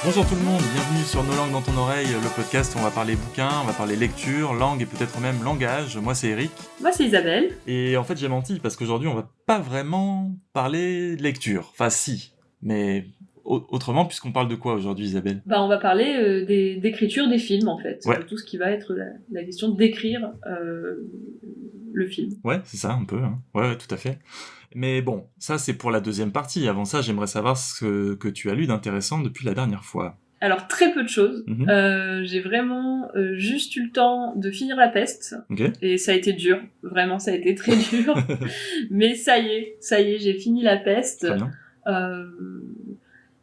Bonjour tout le monde, bienvenue sur Nos langues dans ton oreille, le podcast où on va parler bouquins, on va parler lecture, langue et peut-être même langage. Moi c'est Eric. Moi c'est Isabelle. Et en fait j'ai menti parce qu'aujourd'hui on va pas vraiment parler de lecture. Enfin si, mais autrement puisqu'on parle de quoi aujourd'hui Isabelle ? On va parler d'écriture des films en fait. Ouais. Tout ce qui va être la question d'écrire le film. Ouais, c'est ça un peu. Hein. Ouais, tout à fait. Mais bon, ça c'est pour la deuxième partie. Avant ça, j'aimerais savoir ce que tu as lu d'intéressant depuis la dernière fois. Alors très peu de choses. J'ai vraiment juste eu le temps de finir La Peste. Okay. Et ça a été dur. Vraiment, ça a été très dur. Mais ça y est, j'ai fini La Peste. Très bien.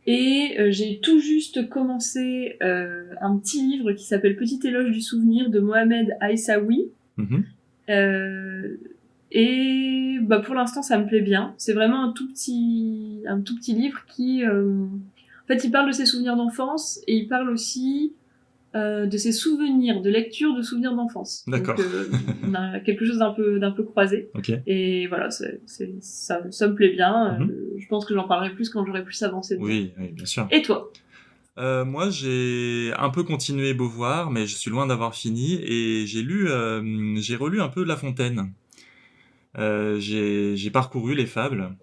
J'ai tout juste commencé un petit livre qui s'appelle Petit éloge du souvenir de Mohamed Aissaoui. Et pour l'instant ça me plaît bien. C'est vraiment un tout petit livre qui en fait il parle de ses souvenirs d'enfance et il parle aussi de ses souvenirs de lecture de souvenirs d'enfance. D'accord. Donc on a quelque chose d'un peu croisé. Okay. Et voilà, ça me plaît bien. Je pense que j'en parlerai plus quand j'aurai plus avancé. Oui, bien sûr. Et toi ? Moi, j'ai un peu continué Beauvoir, mais je suis loin d'avoir fini. Et j'ai relu un peu La Fontaine. J'ai parcouru les fables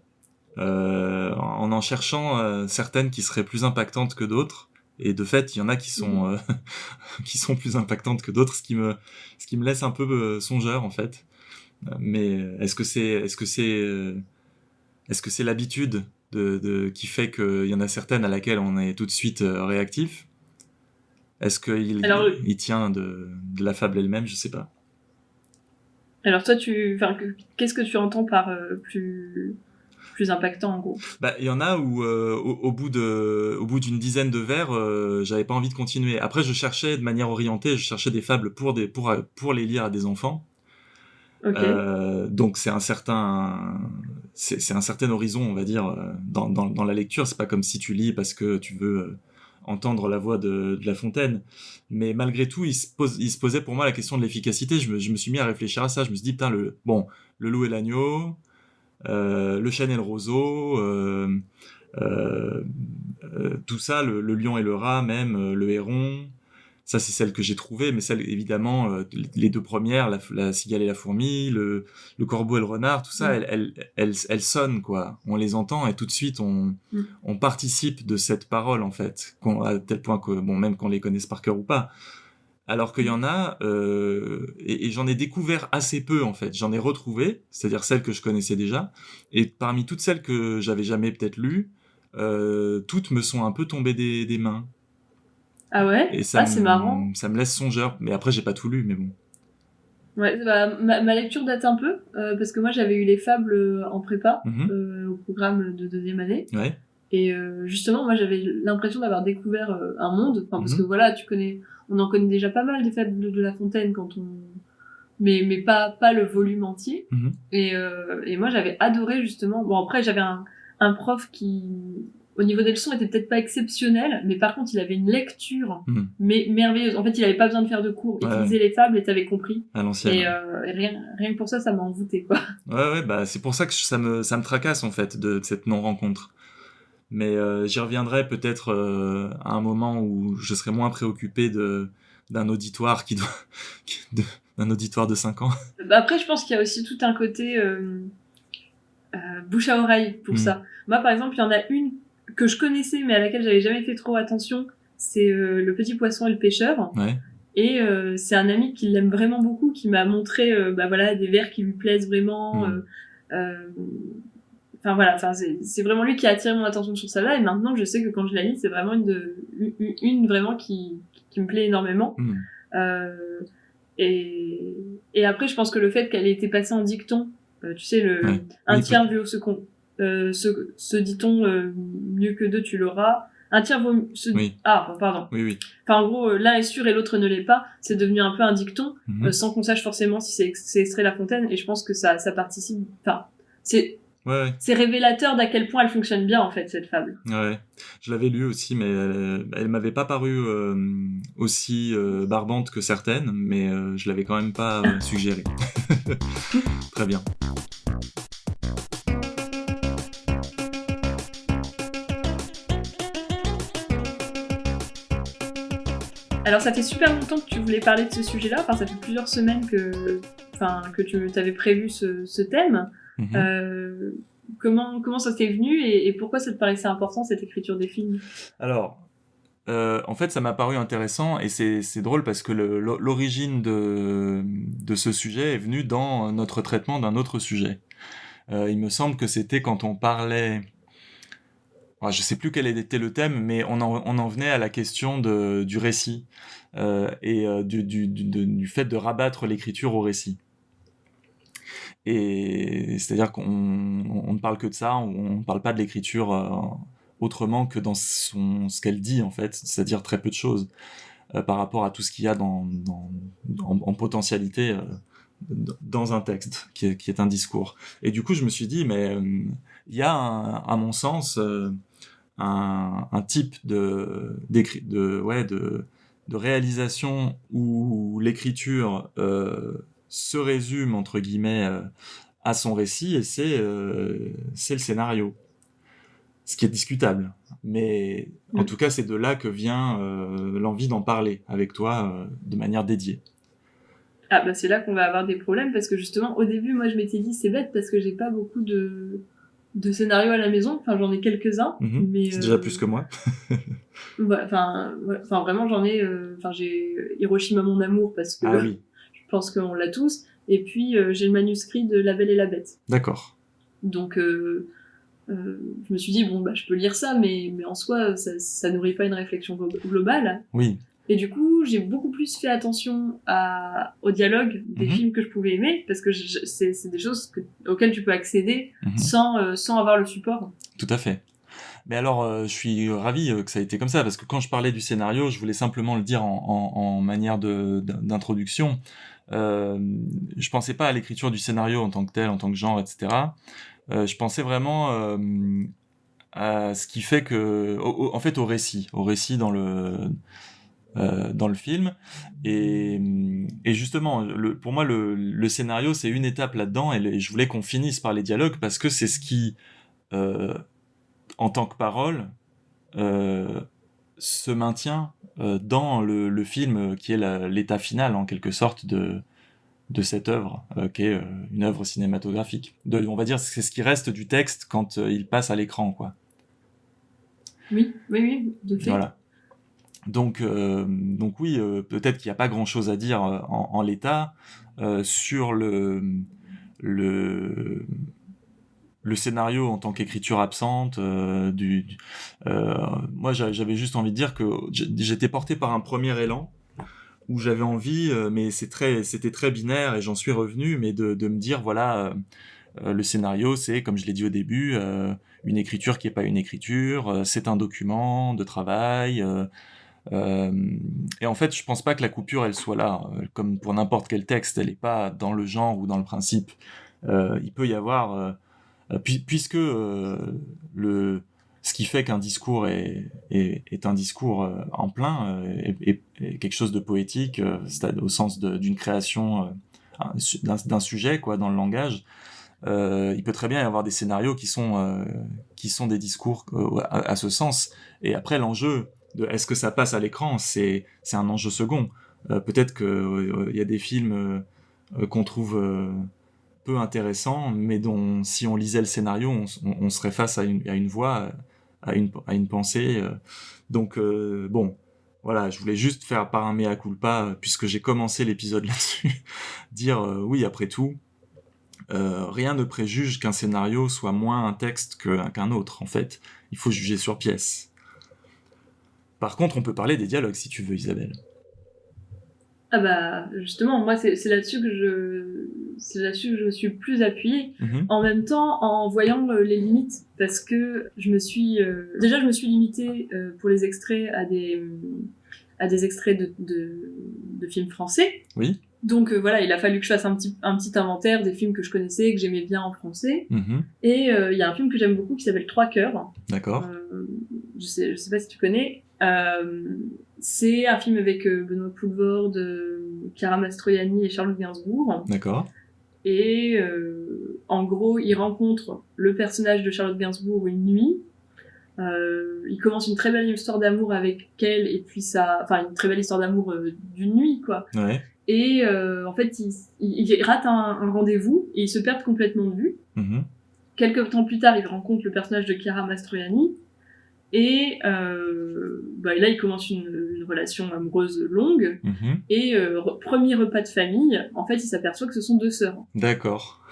en cherchant certaines qui seraient plus impactantes que d'autres. Et de fait, il y en a qui sont qui sont plus impactantes que d'autres, ce qui me laisse un peu songeur en fait. Mais est-ce que c'est l'habitude qui fait qu'il y en a certaines à laquelle on est tout de suite réactif ? Est-ce qu'il tient de la fable elle-même ? Je sais pas. Alors toi, qu'est-ce que tu entends par plus impactant en gros ? Il y en a où au bout d'une dizaine de vers, j'avais pas envie de continuer. Après, je cherchais de manière orientée, je cherchais des fables pour les lire à des enfants. Okay. Donc c'est un certain horizon, on va dire, dans la lecture. C'est pas comme si tu lis parce que tu veux entendre la voix de La Fontaine. Mais malgré tout, il se posait pour moi la question de l'efficacité. Je me suis mis à réfléchir à ça. Je me suis dit, putain, le loup et l'agneau, le chêne et le roseau, tout ça, le lion et le rat même, le héron. Ça, c'est celle que j'ai trouvée, mais celle, évidemment, les deux premières, la cigale et la fourmi, le corbeau et le renard, tout ça, elles sonnent, quoi. On les entend et tout de suite, on participe de cette parole, en fait, à tel point que, même qu'on les connaisse par cœur ou pas. Alors qu'il y en a, et j'en ai découvert assez peu, en fait. J'en ai retrouvé, c'est-à-dire celles que je connaissais déjà, et parmi toutes celles que j'avais jamais peut-être lues, toutes me sont un peu tombées des mains. Ah ouais ? Et c'est marrant. Ça me laisse songeur. Mais après, j'ai pas tout lu, mais bon. Ouais, ma lecture date un peu, parce que moi, j'avais eu les fables en prépa, au programme de deuxième année. Ouais. Et justement, moi, j'avais l'impression d'avoir découvert un monde. Parce que voilà, on en connaît déjà pas mal des fables de La Fontaine mais pas le volume entier. Et moi, j'avais adoré justement. Bon, après, j'avais un prof qui, au niveau des leçons, était peut-être pas exceptionnel, mais par contre, il avait une lecture mais merveilleuse. En fait, il avait pas besoin de faire de cours. Il lisait les fables et t'avais compris. À l'ancienne. Et rien que pour ça m'a envoûté, quoi. Ouais, c'est pour ça que ça me tracasse, en fait, de cette non-rencontre. Mais j'y reviendrai peut-être à un moment où je serai moins préoccupé d'un auditoire d'un auditoire de 5 ans. Après, je pense qu'il y a aussi tout un côté bouche à oreille pour ça. Moi, par exemple, il y en a une que je connaissais, mais à laquelle j'avais jamais fait trop attention. C'est Le Petit Poisson et le Pêcheur. Ouais. Et c'est un ami qui l'aime vraiment beaucoup, qui m'a montré des vers qui lui plaisent vraiment. C'est vraiment lui qui a attiré mon attention sur ça là, et maintenant je sais que quand je la lis, c'est vraiment une vraiment qui me plaît énormément. Et après, je pense que le fait qu'elle ait été passée en dicton, tu sais, un tiers vaut ce dit-on, mieux que deux tu l'auras. Un tiers vaut pardon. Oui. Enfin, en gros, l'un est sûr et l'autre ne l'est pas. C'est devenu un peu un dicton, sans qu'on sache forcément si c'est extrait La Fontaine. Et je pense que ça participe. Enfin, c'est révélateur d'à quel point elle fonctionne bien, en fait, cette fable. Ouais, je l'avais lu aussi, mais elle m'avait pas paru aussi barbante que certaines, mais je l'avais quand même pas suggérée. Très bien. Alors ça fait super longtemps que tu voulais parler de ce sujet-là, enfin ça fait plusieurs semaines que tu avais prévu ce thème. Comment ça t'est venu et pourquoi ça te paraissait important cette écriture des films ? Alors, en fait, ça m'a paru intéressant et c'est drôle parce que l'origine de ce sujet est venue dans notre traitement d'un autre sujet. Il me semble que c'était quand on parlait... Alors, je sais plus quel était le thème, mais on en venait à la question du récit et du fait de rabattre l'écriture au récit. Et c'est-à-dire qu'on ne parle que de ça, on ne parle pas de l'écriture autrement que dans ce qu'elle dit, en fait, c'est-à-dire très peu de choses par rapport à tout ce qu'il y a en potentialité dans un texte, qui est un discours. Et du coup, je me suis dit, mais il y a, à mon sens, un type de réalisation où l'écriture se résume, entre guillemets, à son récit, et c'est le scénario. Ce qui est discutable. Mais en tout cas, c'est de là que vient l'envie d'en parler avec toi de manière dédiée. Ah bah c'est là qu'on va avoir des problèmes, parce que justement, au début, moi je m'étais dit, c'est bête, parce que j'ai pas beaucoup de scénarios à la maison, enfin j'en ai quelques-uns. Mais, c'est déjà plus que moi. Enfin vraiment j'en ai, j'ai Hiroshima mon amour, parce que oui. je pense qu'on l'a tous, et puis j'ai le manuscrit de La Belle et la Bête. D'accord. Donc je me suis dit, bon, bah, je peux lire ça, mais en soi, ça nourrit pas une réflexion globale. Oui. Et du coup, j'ai beaucoup plus fait attention au dialogue des films que je pouvais aimer, parce que c'est des choses auxquelles tu peux accéder sans avoir le support. Tout à fait. Mais alors, je suis ravi que ça ait été comme ça, parce que quand je parlais du scénario, je voulais simplement le dire en manière d'introduction. Je pensais pas à l'écriture du scénario en tant que tel, en tant que genre, etc. Je pensais vraiment à ce qui fait que, en fait, au récit dans le film, et justement, pour moi, le scénario, c'est une étape là-dedans, et je voulais qu'on finisse par les dialogues, parce que c'est ce qui, en tant que parole, se maintient dans le film, qui est l'état final, en quelque sorte, de cette œuvre, qui est une œuvre cinématographique. On va dire, c'est ce qui reste du texte quand il passe à l'écran, quoi. Oui, de fait. Voilà. Donc oui, peut-être qu'il n'y a pas grand-chose à dire en l'état sur le scénario en tant qu'écriture absente. Moi, j'avais juste envie de dire que j'étais porté par un premier élan où j'avais envie, mais c'était très binaire, et j'en suis revenu, mais de me dire, voilà, le scénario, c'est, comme je l'ai dit au début, une écriture qui n'est pas une écriture, c'est un document de travail, et en fait, je pense pas que la coupure, elle soit là, comme pour n'importe quel texte, elle n'est pas dans le genre ou dans le principe. Il peut y avoir, puisque ce qui fait qu'un discours est un discours en plein, est quelque chose de poétique, au sens d'une création d'un sujet, quoi, dans le langage. Il peut très bien y avoir des scénarios qui sont des discours à ce sens. Et après, l'enjeu de est-ce que ça passe à l'écran, c'est un enjeu second. Peut-être qu'il y a des films qu'on trouve peu intéressants, mais dont, si on lisait le scénario, on serait face à une voix, à une pensée. Donc, bon, voilà, je voulais juste faire par un mea culpa, puisque j'ai commencé l'épisode là-dessus, dire oui, après tout, rien ne préjuge qu'un scénario soit moins un texte qu'un autre. En fait, il faut juger sur pièce. Par contre, on peut parler des dialogues, si tu veux, Isabelle. Ah bah, justement, moi, c'est là-dessus que je me suis plus appuyée. En même temps, en voyant les limites, parce que je me suis limitée pour les extraits à des extraits de films français. Oui. Donc voilà, il a fallu que je fasse un petit inventaire des films que je connaissais, que j'aimais bien en français. Et il y a un film que j'aime beaucoup qui s'appelle Trois cœurs. D'accord. Je sais pas si tu connais. C'est un film avec Benoît Poelvoorde, Chiara Mastroianni et Charlotte Gainsbourg. D'accord. Et en gros, il rencontre le personnage de Charlotte Gainsbourg une nuit. Il commence une très belle histoire d'amour avec elle, et puis une très belle histoire d'amour d'une nuit, quoi. Ouais. Et en fait, il rate un rendez-vous et ils se perdent complètement de vue. Mm-hmm. Quelques temps plus tard, il rencontre le personnage de Chiara Mastroianni. Et là, il commence une relation amoureuse longue. Mm-hmm. Et premier repas de famille, en fait, il s'aperçoit que ce sont 2 sœurs. D'accord.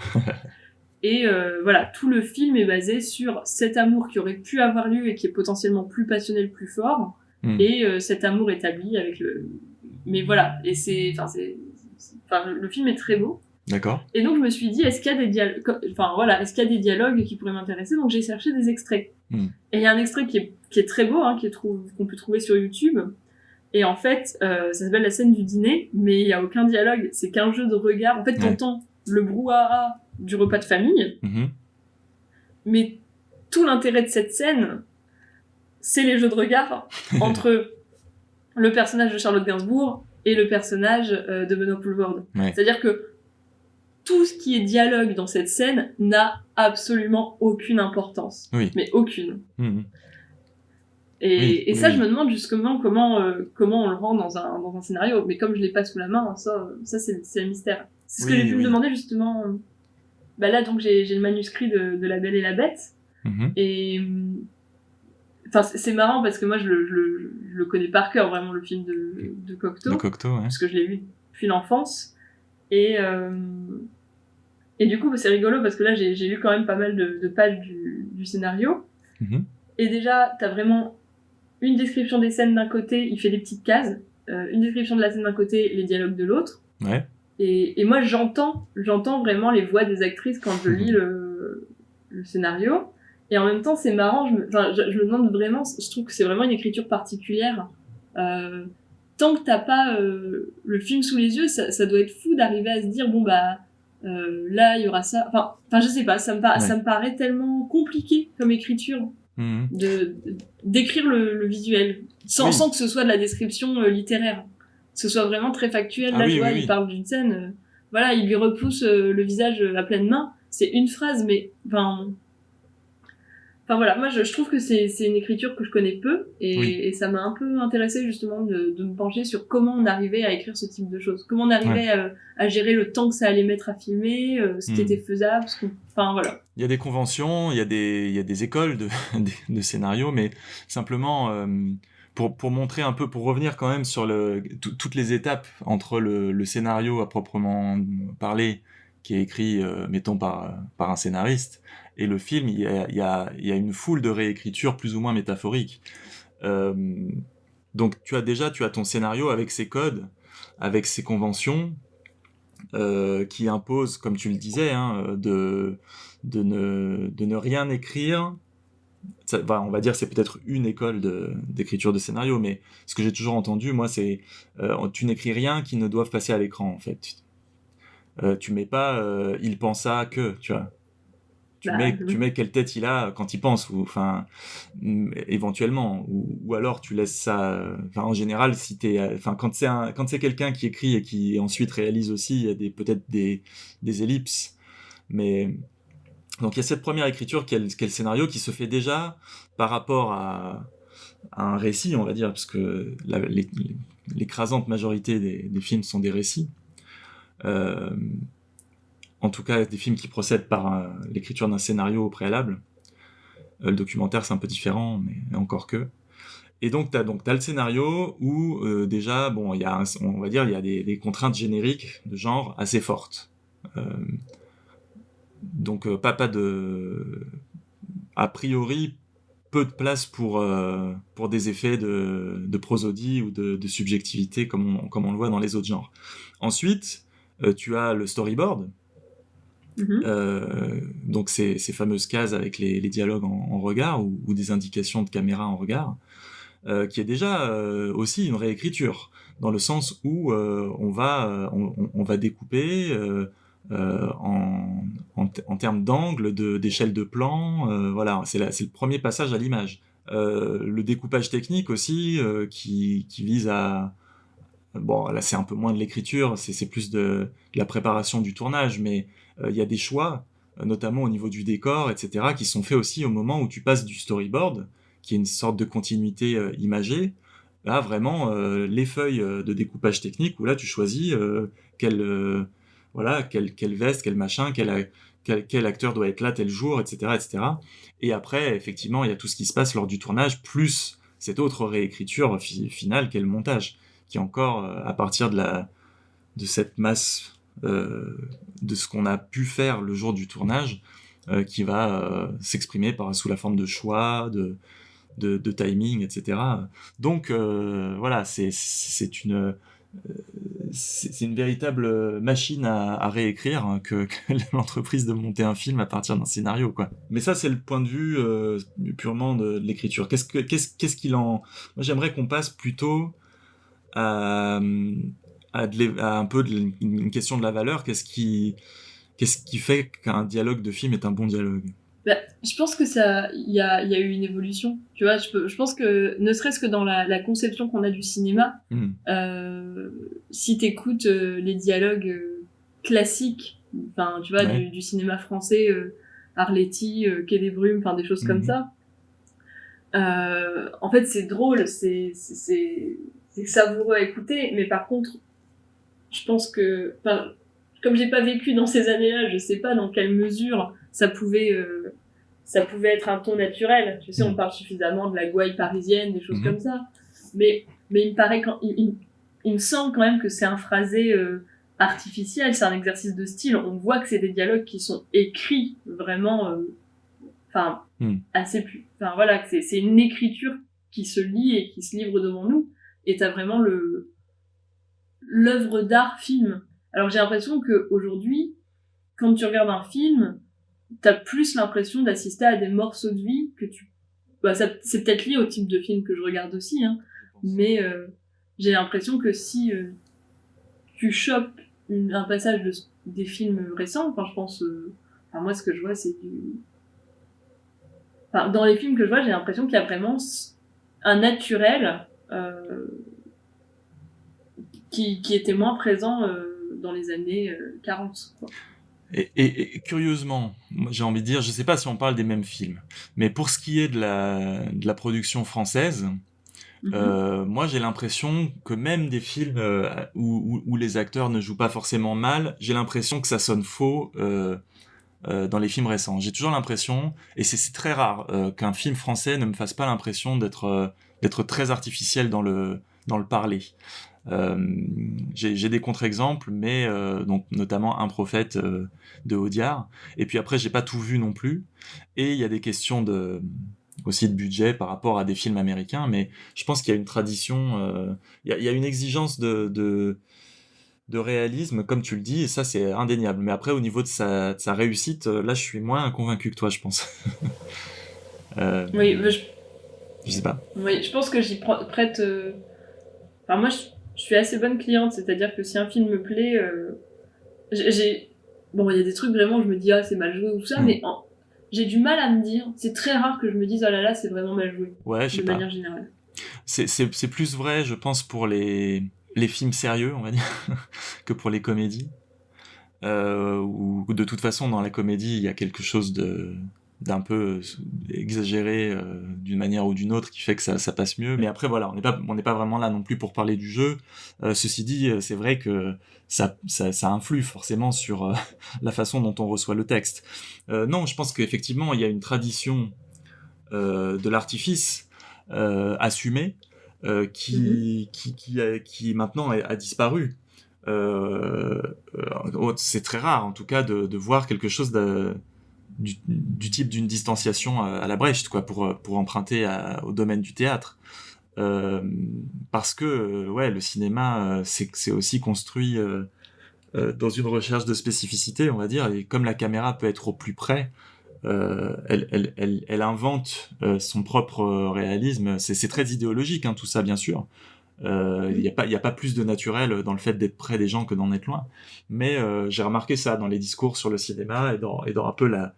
Et tout le film est basé sur cet amour qui aurait pu avoir lieu et qui est potentiellement plus passionnel, plus fort, et cet amour établi avec le... Mais voilà, et le film est très beau. D'accord. Et donc je me suis dit, est-ce qu'il y a des dialogues qui pourraient m'intéresser? Donc j'ai cherché des extraits. Et il y a un extrait qui est très beau, hein, qu'on peut trouver sur YouTube. Et en fait, ça s'appelle la scène du dîner, mais il y a aucun dialogue. C'est qu'un jeu de regard. En fait, t'entends le brouhaha du repas de famille, mais tout l'intérêt de cette scène, c'est les jeux de regard entre le personnage de Charlotte Gainsbourg et le personnage de Benoît Poelvoorde. C'est-à-dire que tout ce qui est dialogue dans cette scène n'a absolument aucune importance. Mais aucune. Et ça, je me demande justement comment on le rend dans un scénario. Mais comme je l'ai pas sous la main, ça c'est le mystère. C'est ce que j'ai pu me demander justement. Là, donc j'ai le manuscrit de La Belle et la Bête. Et c'est marrant parce que moi je le connais par cœur, vraiment, le film de Cocteau. De Cocteau, ouais. Parce que je l'ai vu depuis l'enfance. Et du coup, c'est rigolo parce que là, j'ai lu quand même pas mal de pages du scénario. Et déjà, t'as vraiment une description des scènes d'un côté, il fait des petites cases. Une description de la scène d'un côté, les dialogues de l'autre. Ouais. Et moi, j'entends vraiment les voix des actrices quand je lis le scénario. Et en même temps, c'est marrant, je me demande vraiment, je trouve que c'est vraiment une écriture particulière. Tant que t'as pas le film sous les yeux, ça doit être fou d'arriver à se dire, là, il y aura ça. Enfin, je sais pas, ça me paraît tellement compliqué comme écriture d'écrire le visuel, sans que ce soit de la description littéraire. Que ce soit vraiment très factuel. Là, il parle d'une scène, il lui repousse le visage à pleine main. C'est une phrase, mais moi je trouve que c'est une écriture que je connais peu et ça m'a un peu intéressée justement de me pencher sur comment on arrivait à écrire ce type de choses, comment on arrivait à gérer le temps que ça allait mettre à filmer, ce qui était faisable, voilà. Il y a des conventions, il y a des écoles de scénario, mais simplement pour montrer un peu, pour revenir quand même sur toutes les étapes entre le scénario à proprement parler qui est écrit mettons par un scénariste, et le film, il y a une foule de réécritures plus ou moins métaphoriques. Donc tu as ton scénario avec ses codes, avec ses conventions, qui imposent, comme tu le disais, de ne rien écrire. On va dire c'est peut-être une école d'écriture de scénario, mais ce que j'ai toujours entendu, moi, c'est tu n'écris rien qui ne doive passer à l'écran, en fait. Tu mets pas il pensa que, tu vois. Tu mets quelle tête il a quand il pense, éventuellement, ou alors tu laisses ça. En général, quand c'est quelqu'un qui écrit et qui ensuite réalise aussi, il y a peut-être des ellipses. Mais donc il y a cette première écriture qui est le scénario, qui se fait déjà par rapport à un récit, on va dire, parce que l'écrasante majorité des films sont des récits. En tout cas, des films qui procèdent par l'écriture d'un scénario au préalable. Le documentaire, c'est un peu différent, mais encore que. Et donc, t'as le scénario où, déjà, on va dire, il y a des contraintes génériques de genre assez fortes. Donc, pas de... A priori, peu de place pour des effets de prosodie ou de subjectivité, comme on le voit dans les autres genres. Ensuite, tu as le storyboard. Donc ces fameuses cases avec les dialogues en regard ou des indications de caméra en regard, qui est déjà aussi une réécriture, dans le sens où on va découper en termes d'angle, d'échelle de plan, voilà, c'est le premier passage à l'image. Le découpage technique aussi, qui vise à... Bon, là c'est un peu moins de l'écriture, c'est plus de la préparation du tournage, mais il y a des choix, notamment au niveau du décor, etc., qui sont faits aussi au moment où tu passes du storyboard, qu'il y ait une sorte de continuité imagée, là vraiment les feuilles de découpage technique où là tu choisis quelle veste, quel machin, quel acteur doit être là tel jour, etc., etc. Et après, effectivement, il y a tout ce qui se passe lors du tournage, plus cette autre réécriture finale qu'est le montage, qui est encore à partir de cette masse de ce qu'on a pu faire le jour du tournage, qui va s'exprimer sous la forme de choix, de timing, etc. Donc voilà, c'est une véritable machine à réécrire que l'entreprise de monter un film à partir d'un scénario, quoi. Mais ça, c'est le point de vue purement de l'écriture. Qu'est-ce qu'il en... Moi, j'aimerais qu'on passe plutôt à un peu une question de la valeur. Qu'est-ce qui fait qu'un dialogue de film est un bon dialogue? Je pense que il y a eu une évolution. Tu vois, je pense que ne serait-ce que dans la conception qu'on a du cinéma, si t'écoutes les dialogues classiques, enfin, tu vois, du cinéma français, Arletty, Quai des Brumes, enfin des choses comme ça. En fait, c'est drôle, c'est savoureux à écouter, mais par contre, je pense que, enfin, comme j'ai pas vécu dans ces années-là, je sais pas dans quelle mesure ça pouvait être un ton naturel. Tu sais, on parle suffisamment de la gouaille parisienne, des choses comme ça. Mais il me paraît il me semble quand même que c'est un phrasé artificiel, c'est un exercice de style. On voit que c'est des dialogues qui sont écrits vraiment, assez plus. Enfin voilà, que c'est une écriture qui se lit et qui se livre devant nous. Et t'as vraiment l'œuvre d'art film. Alors j'ai l'impression que aujourd'hui, quand tu regardes un film, t'as plus l'impression d'assister à des morceaux de vie que c'est peut-être lié au type de film que je regarde aussi, hein, mais j'ai l'impression que si tu chopes un passage des films récents, je pense, moi ce que je vois c'est dans les films que je vois, j'ai l'impression qu'il y a vraiment un naturel qui était moins présent dans les années 40, quoi. Et curieusement, j'ai envie de dire, je sais pas si on parle des mêmes films, mais pour ce qui est de la production française, moi j'ai l'impression que même des films où les acteurs ne jouent pas forcément mal, j'ai l'impression que ça sonne faux dans les films récents. J'ai toujours l'impression, et c'est très rare, qu'un film français ne me fasse pas l'impression d'être très artificiel dans le parler. J'ai des contre-exemples, mais donc notamment Un prophète de Audiard. Et puis après, j'ai pas tout vu non plus. Et il y a des questions aussi de budget par rapport à des films américains, mais je pense qu'il y a une tradition, il y a une exigence de réalisme, comme tu le dis, et ça c'est indéniable. Mais après, au niveau de sa réussite, là, je suis moins convaincu que toi, je pense. Oui, je sais pas. Oui, je pense que j'y prête. Moi, je suis assez bonne cliente, c'est-à-dire que si un film me plaît, bon, il y a des trucs vraiment, je me dis c'est mal joué ou ça, mais j'ai du mal à me dire. C'est très rare que je me dise oh là là, c'est vraiment mal joué. Ouais, je sais pas. De manière générale. C'est plus vrai, je pense, pour les films sérieux, on va dire, que pour les comédies. Où de toute façon, dans la comédie, il y a quelque chose d'un peu exagéré d'une manière ou d'une autre qui fait que ça passe mieux. Mais après, voilà, on n'est pas vraiment là non plus pour parler du jeu. Ceci dit, c'est vrai que ça influe forcément sur la façon dont on reçoit le texte. Non, je pense qu'effectivement, il y a une tradition de l'artifice assumé qui maintenant a disparu. C'est très rare, en tout cas, de voir quelque chose du type d'une distanciation à la Brecht, quoi, pour emprunter au domaine du théâtre. Parce que le cinéma, c'est aussi construit dans une recherche de spécificité, on va dire, et comme la caméra peut être au plus près, elle invente son propre réalisme. C'est très idéologique, hein, tout ça, bien sûr. Il y a pas plus de naturel dans le fait d'être près des gens que d'en être loin. Mais j'ai remarqué ça dans les discours sur le cinéma et dans un peu la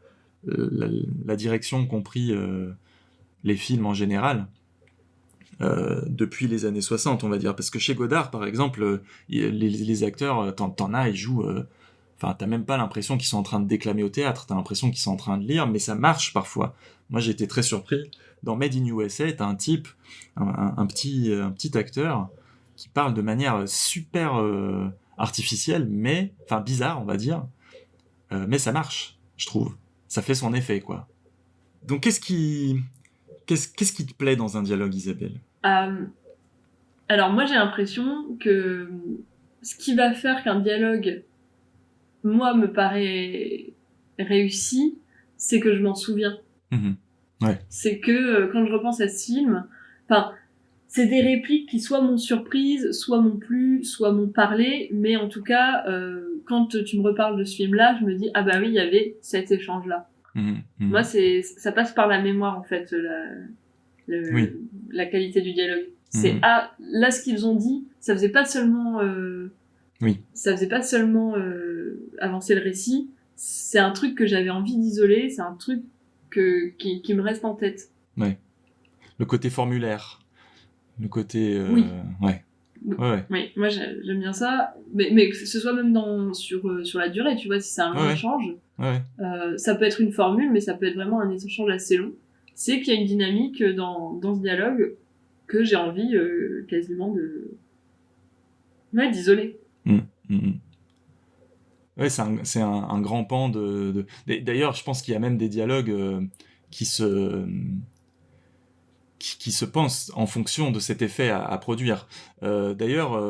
direction qu'ont pris les films en général depuis les années 60, on va dire. Parce que chez Godard, par exemple, les acteurs, t'en as, ils jouent Enfin, t'as même pas l'impression qu'ils sont en train de déclamer au théâtre, t'as l'impression qu'ils sont en train de lire, mais ça marche parfois. Moi, j'ai été très surpris. Dans Made in USA, t'as un type, un petit acteur, qui parle de manière super artificielle, mais, enfin bizarre, on va dire, mais ça marche, je trouve. Ça fait son effet, quoi. Donc, qu'est-ce qui te plaît dans un dialogue, Isabelle ? Alors, moi, j'ai l'impression que ce qui va faire qu'un dialogue, moi, me paraît réussi, c'est que je m'en souviens. Mmh. Ouais. C'est que quand je repense à ce film, enfin, c'est des répliques qui soit m'ont surprise, soit m'ont plu, soit m'ont parlé, mais en tout cas, quand tu me reparles de ce film-là, je me dis ah bah oui, il y avait cet échange-là. Moi, ça passe par la mémoire en fait, la qualité du dialogue. C'est ah là ce qu'ils ont dit, ça faisait pas seulement ça faisait pas seulement avancer le récit, c'est un truc que j'avais envie d'isoler, c'est un truc qui me reste en tête. Ouais. Le côté formulaire. Le côté... Oui. Ouais. Oui, moi j'aime bien ça, mais que ce soit même sur la durée, tu vois, si c'est un long échange, ça peut être une formule, mais ça peut être vraiment un échange assez long. C'est qu'il y a une dynamique dans ce dialogue que j'ai envie quasiment d'isoler. Ouais, c'est un grand pan de... D'ailleurs, je pense qu'il y a même des dialogues qui se pensent en fonction de cet effet à produire. D'ailleurs,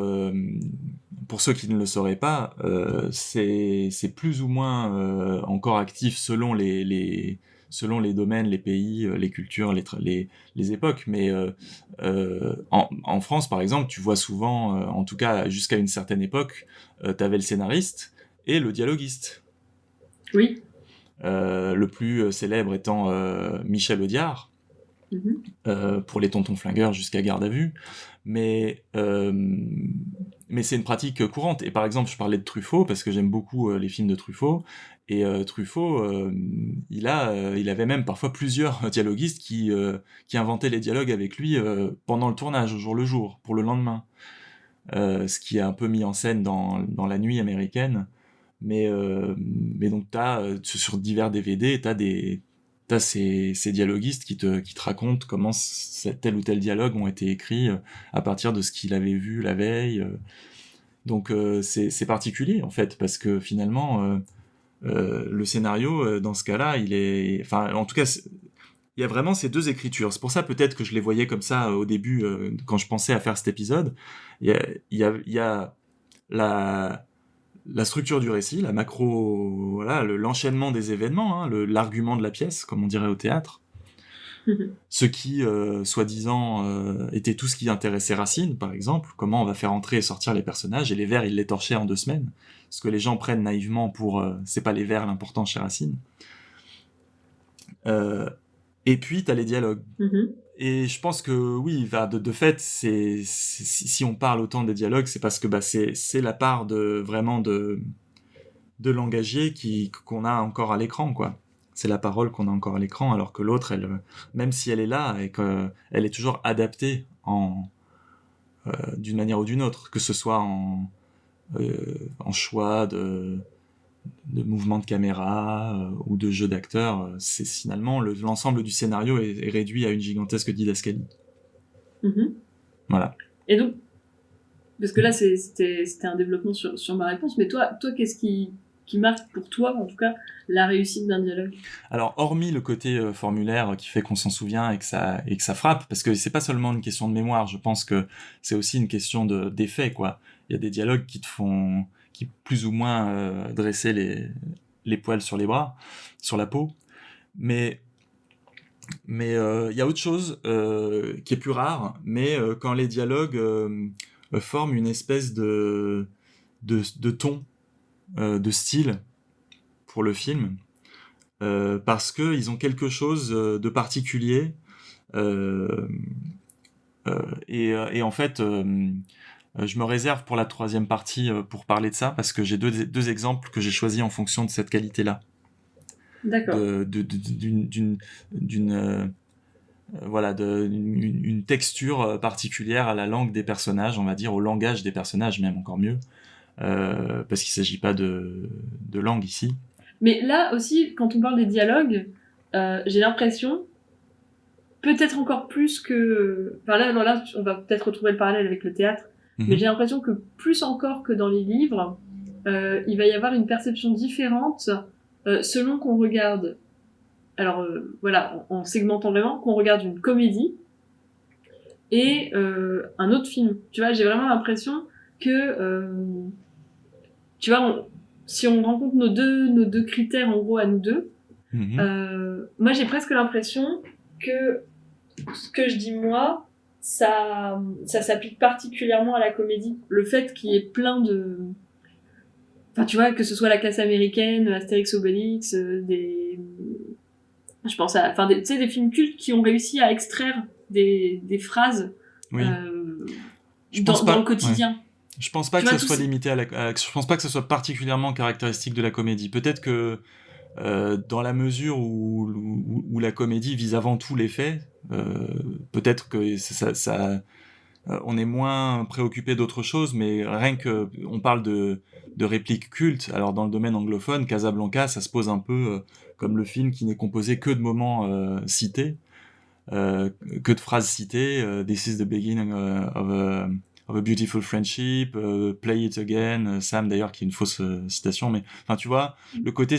pour ceux qui ne le sauraient pas, c'est plus ou moins encore actif selon les domaines, les pays, les cultures, les époques. Mais en France, par exemple, tu vois souvent, en tout cas jusqu'à une certaine époque, t'avais le scénariste et le dialoguiste. Oui. Le plus célèbre étant Michel Audiard, pour les tontons flingueurs jusqu'à garde à vue, mais c'est une pratique courante. Et par exemple, je parlais de Truffaut parce que j'aime beaucoup les films de Truffaut, et Truffaut, il avait même parfois plusieurs dialoguistes qui inventaient les dialogues avec lui pendant le tournage, au jour le jour, pour le lendemain, ce qui est un peu mis en scène dans La Nuit américaine. Mais donc sur divers DVD, t'as ces dialoguistes qui te racontent comment tel ou tel dialogue ont été écrits à partir de ce qu'il avait vu la veille. Donc c'est particulier en fait, parce que finalement le scénario dans ce cas-là, enfin en tout cas il y a vraiment ces deux écritures. C'est pour ça peut-être que je les voyais comme ça au début quand je pensais à faire cet épisode. Il y a la structure du récit, la macro, voilà, l'enchaînement des événements, hein, l'argument de la pièce, comme on dirait au théâtre. Ce qui, soi-disant, était tout ce qui intéressait Racine, par exemple, comment on va faire entrer et sortir les personnages, et les vers, il les torchait en 2 semaines, ce que les gens prennent naïvement pour c'est pas les vers l'important chez Racine. Et puis, t'as les dialogues. Et je pense que oui, de fait, si on parle autant des dialogues, c'est parce que c'est la part vraiment de langagier qu'on a encore à l'écran, quoi. C'est la parole qu'on a encore à l'écran, alors que l'autre, même si elle est là, et qu'elle est toujours adaptée d'une manière ou d'une autre, que ce soit en choix de mouvement de caméra ou de jeu d'acteur, c'est finalement l'ensemble du scénario est réduit à une gigantesque didascalie. Voilà. Et donc, parce que là c'était un développement sur ma réponse, mais toi qu'est-ce qui marque pour toi, en tout cas, la réussite d'un dialogue? Alors, hormis le côté formulaire qui fait qu'on s'en souvient et que ça frappe, parce que c'est pas seulement une question de mémoire, je pense que c'est aussi une question d'effet, quoi. Il y a des dialogues qui plus ou moins dresser les poils sur les bras, sur la peau, mais il y a autre chose qui est plus rare, mais quand les dialogues forment une espèce de ton, de style pour le film, parce qu'ils ont quelque chose de particulier, et en fait je me réserve pour la 3e partie pour parler de ça, parce que j'ai deux exemples que j'ai choisis en fonction de cette qualité-là. D'accord. D'une texture particulière à la langue des personnages, on va dire, au langage des personnages même, encore mieux. parce qu'il s'agit pas de langue ici. Mais là aussi, quand on parle des dialogues, j'ai l'impression, peut-être encore plus que... Enfin là, on va peut-être retrouver le parallèle avec le théâtre, mais j'ai l'impression que plus encore que dans les livres, il va y avoir une perception différente selon qu'on regarde... Alors voilà, en segmentant vraiment, qu'on regarde une comédie et un autre film. Tu vois, j'ai vraiment l'impression que... tu vois, si on rencontre nos deux critères, en gros, à nous deux, moi, j'ai presque l'impression que ce que je dis, moi, ça s'applique particulièrement à la comédie. Le fait qu'il y ait plein de... Enfin, tu vois, que ce soit la classe américaine, Astérix Obélix, je pense à... Enfin, tu sais, des films cultes qui ont réussi à extraire des phrases dans le quotidien. Ouais. Je pense pas que ça soit limité je pense pas que ça soit particulièrement caractéristique de la comédie. Peut-être que dans la mesure où la comédie vise avant tout les faits, peut-être que on est moins préoccupé d'autre chose, mais rien que on parle de répliques cultes. Alors dans le domaine anglophone, Casablanca, ça se pose un peu comme le film qui n'est composé que de moments cités, que de phrases citées. This is the beginning of a beautiful friendship, play it again, Sam d'ailleurs qui est une fausse citation, mais enfin tu vois, le côté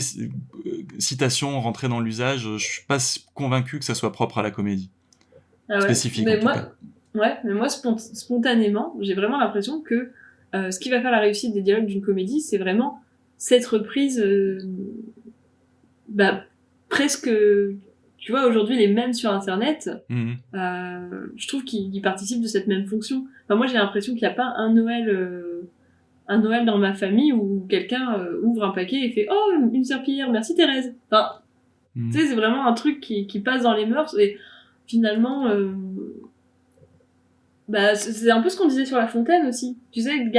citation rentrée dans l'usage, je suis pas convaincu que ça soit propre à la comédie. Spécifique en tout cas. Ouais, mais moi spontanément, j'ai vraiment l'impression que ce qui va faire la réussite des dialogues d'une comédie, c'est vraiment cette reprise presque... Tu vois, aujourd'hui, les mèmes sur Internet, je trouve qu'ils participent de cette même fonction. Enfin, moi, j'ai l'impression qu'il n'y a pas un Noël dans ma famille où quelqu'un ouvre un paquet et fait « Oh, une serpillière, merci Thérèse !» Enfin, tu sais, c'est vraiment un truc qui passe dans les mœurs et finalement... c'est un peu ce qu'on disait sur La Fontaine aussi. Tu sais, de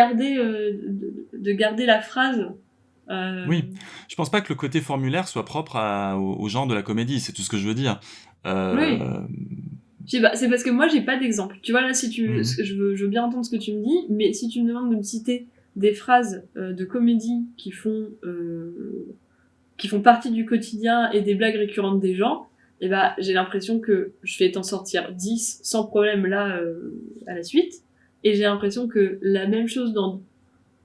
garder la phrase... Oui, je pense pas que le côté formulaire soit propre au genre de la comédie, c'est tout ce que je veux dire. Oui. C'est parce que moi j'ai pas d'exemple. Tu vois là, si je veux bien entendre ce que tu me dis, mais si tu me demandes de me citer des phrases de comédie qui font partie du quotidien et des blagues récurrentes des gens, et j'ai l'impression que je vais t'en sortir 10 sans problème là à la suite, et j'ai l'impression que la même chose dans...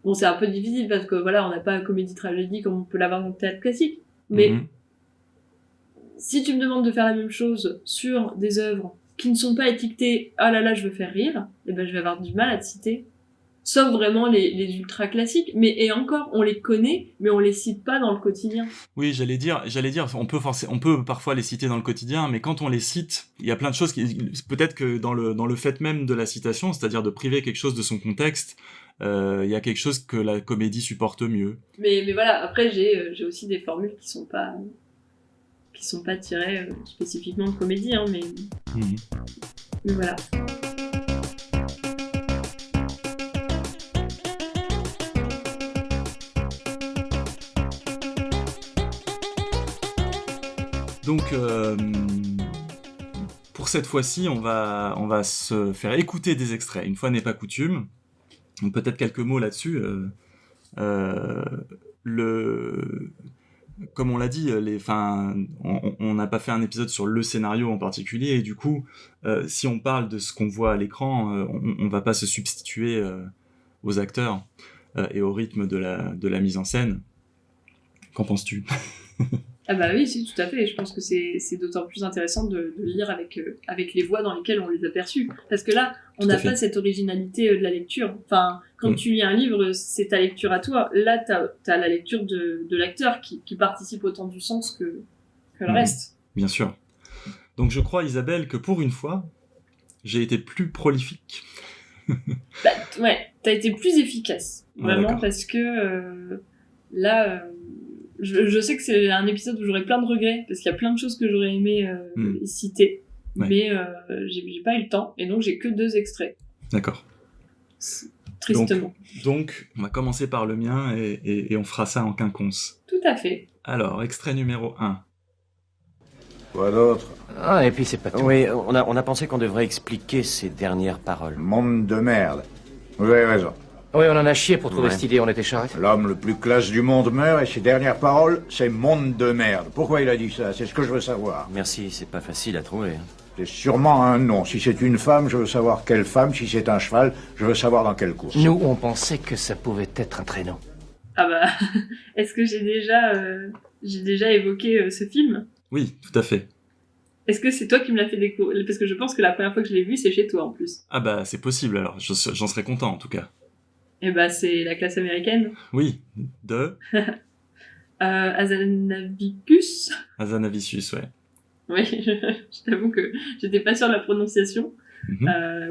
Bon, c'est un peu difficile parce que voilà, on n'a pas comédie-tragédie comme on peut l'avoir dans le théâtre classique. Mais si tu me demandes de faire la même chose sur des œuvres qui ne sont pas étiquetées « Ah là là, je veux faire rire », je vais avoir du mal à te citer. Sauf vraiment les ultra classiques. Et encore, on les connaît, mais on les cite pas dans le quotidien. Oui, j'allais dire, on peut parfois les citer dans le quotidien, mais quand on les cite, il y a plein de choses peut-être que dans le fait même de la citation, c'est-à-dire de priver quelque chose de son contexte, il y a quelque chose que la comédie supporte mieux. Mais voilà, après j'ai aussi des formules qui sont pas tirées spécifiquement de comédie, hein, mais voilà. Donc pour cette fois-ci, on va se faire écouter des extraits. Une fois n'est pas coutume. Donc peut-être quelques mots là-dessus. Comme on l'a dit, on n'a pas fait un épisode sur le scénario en particulier, et du coup, si on parle de ce qu'on voit à l'écran, on va pas se substituer aux acteurs et au rythme de la mise en scène. Qu'en penses-tu ? Ah bah oui, si, tout à fait. Je pense que c'est d'autant plus intéressant de lire avec les voix dans lesquelles on les a perçues. Parce que là, on n'a pas cette originalité de la lecture. Enfin, quand tu lis un livre, c'est ta lecture à toi. Là, t'as la lecture de l'acteur qui participe autant du sens que le reste. Bien sûr. Donc je crois, Isabelle, que pour une fois, j'ai été plus prolifique. Ouais, t'as été plus efficace. Vraiment, parce que là... Je sais que c'est un épisode où j'aurais plein de regrets, parce qu'il y a plein de choses que j'aurais aimé citer, mais j'ai pas eu le temps, et donc j'ai que 2 extraits. D'accord. Tristement. Donc, on va commencer par le mien, et on fera ça en quinconce. Tout à fait. Alors, extrait numéro 1. Quoi d'autre ? Ah, et puis c'est pas tout. Oui, on a pensé qu'on devrait expliquer ces dernières paroles. Monde de merde. Vous avez raison. Oui, on en a chié pour trouver Ouais. cette idée, on était charrette. L'homme le plus classe du monde meurt et ses dernières paroles, c'est monde de merde. Pourquoi il a dit ça? C'est ce que je veux savoir. Merci, c'est pas facile à trouver. C'est sûrement un nom. Si c'est une femme, je veux savoir quelle femme. Si c'est un cheval, je veux savoir dans quelle course. Nous, on pensait que ça pouvait être un traîneau. Ah bah, est-ce que j'ai déjà évoqué ce film? Oui, tout à fait. Est-ce que c'est toi qui me l'as fait découvrir? Parce que je pense que la première fois que je l'ai vu, c'est chez toi en plus. Ah bah c'est possible alors, j'en serais content en tout cas. Et bah c'est La Classe américaine. Oui, de Azanavicius. Azanavicius, ouais. Oui, je t'avoue que j'étais pas sûre de la prononciation.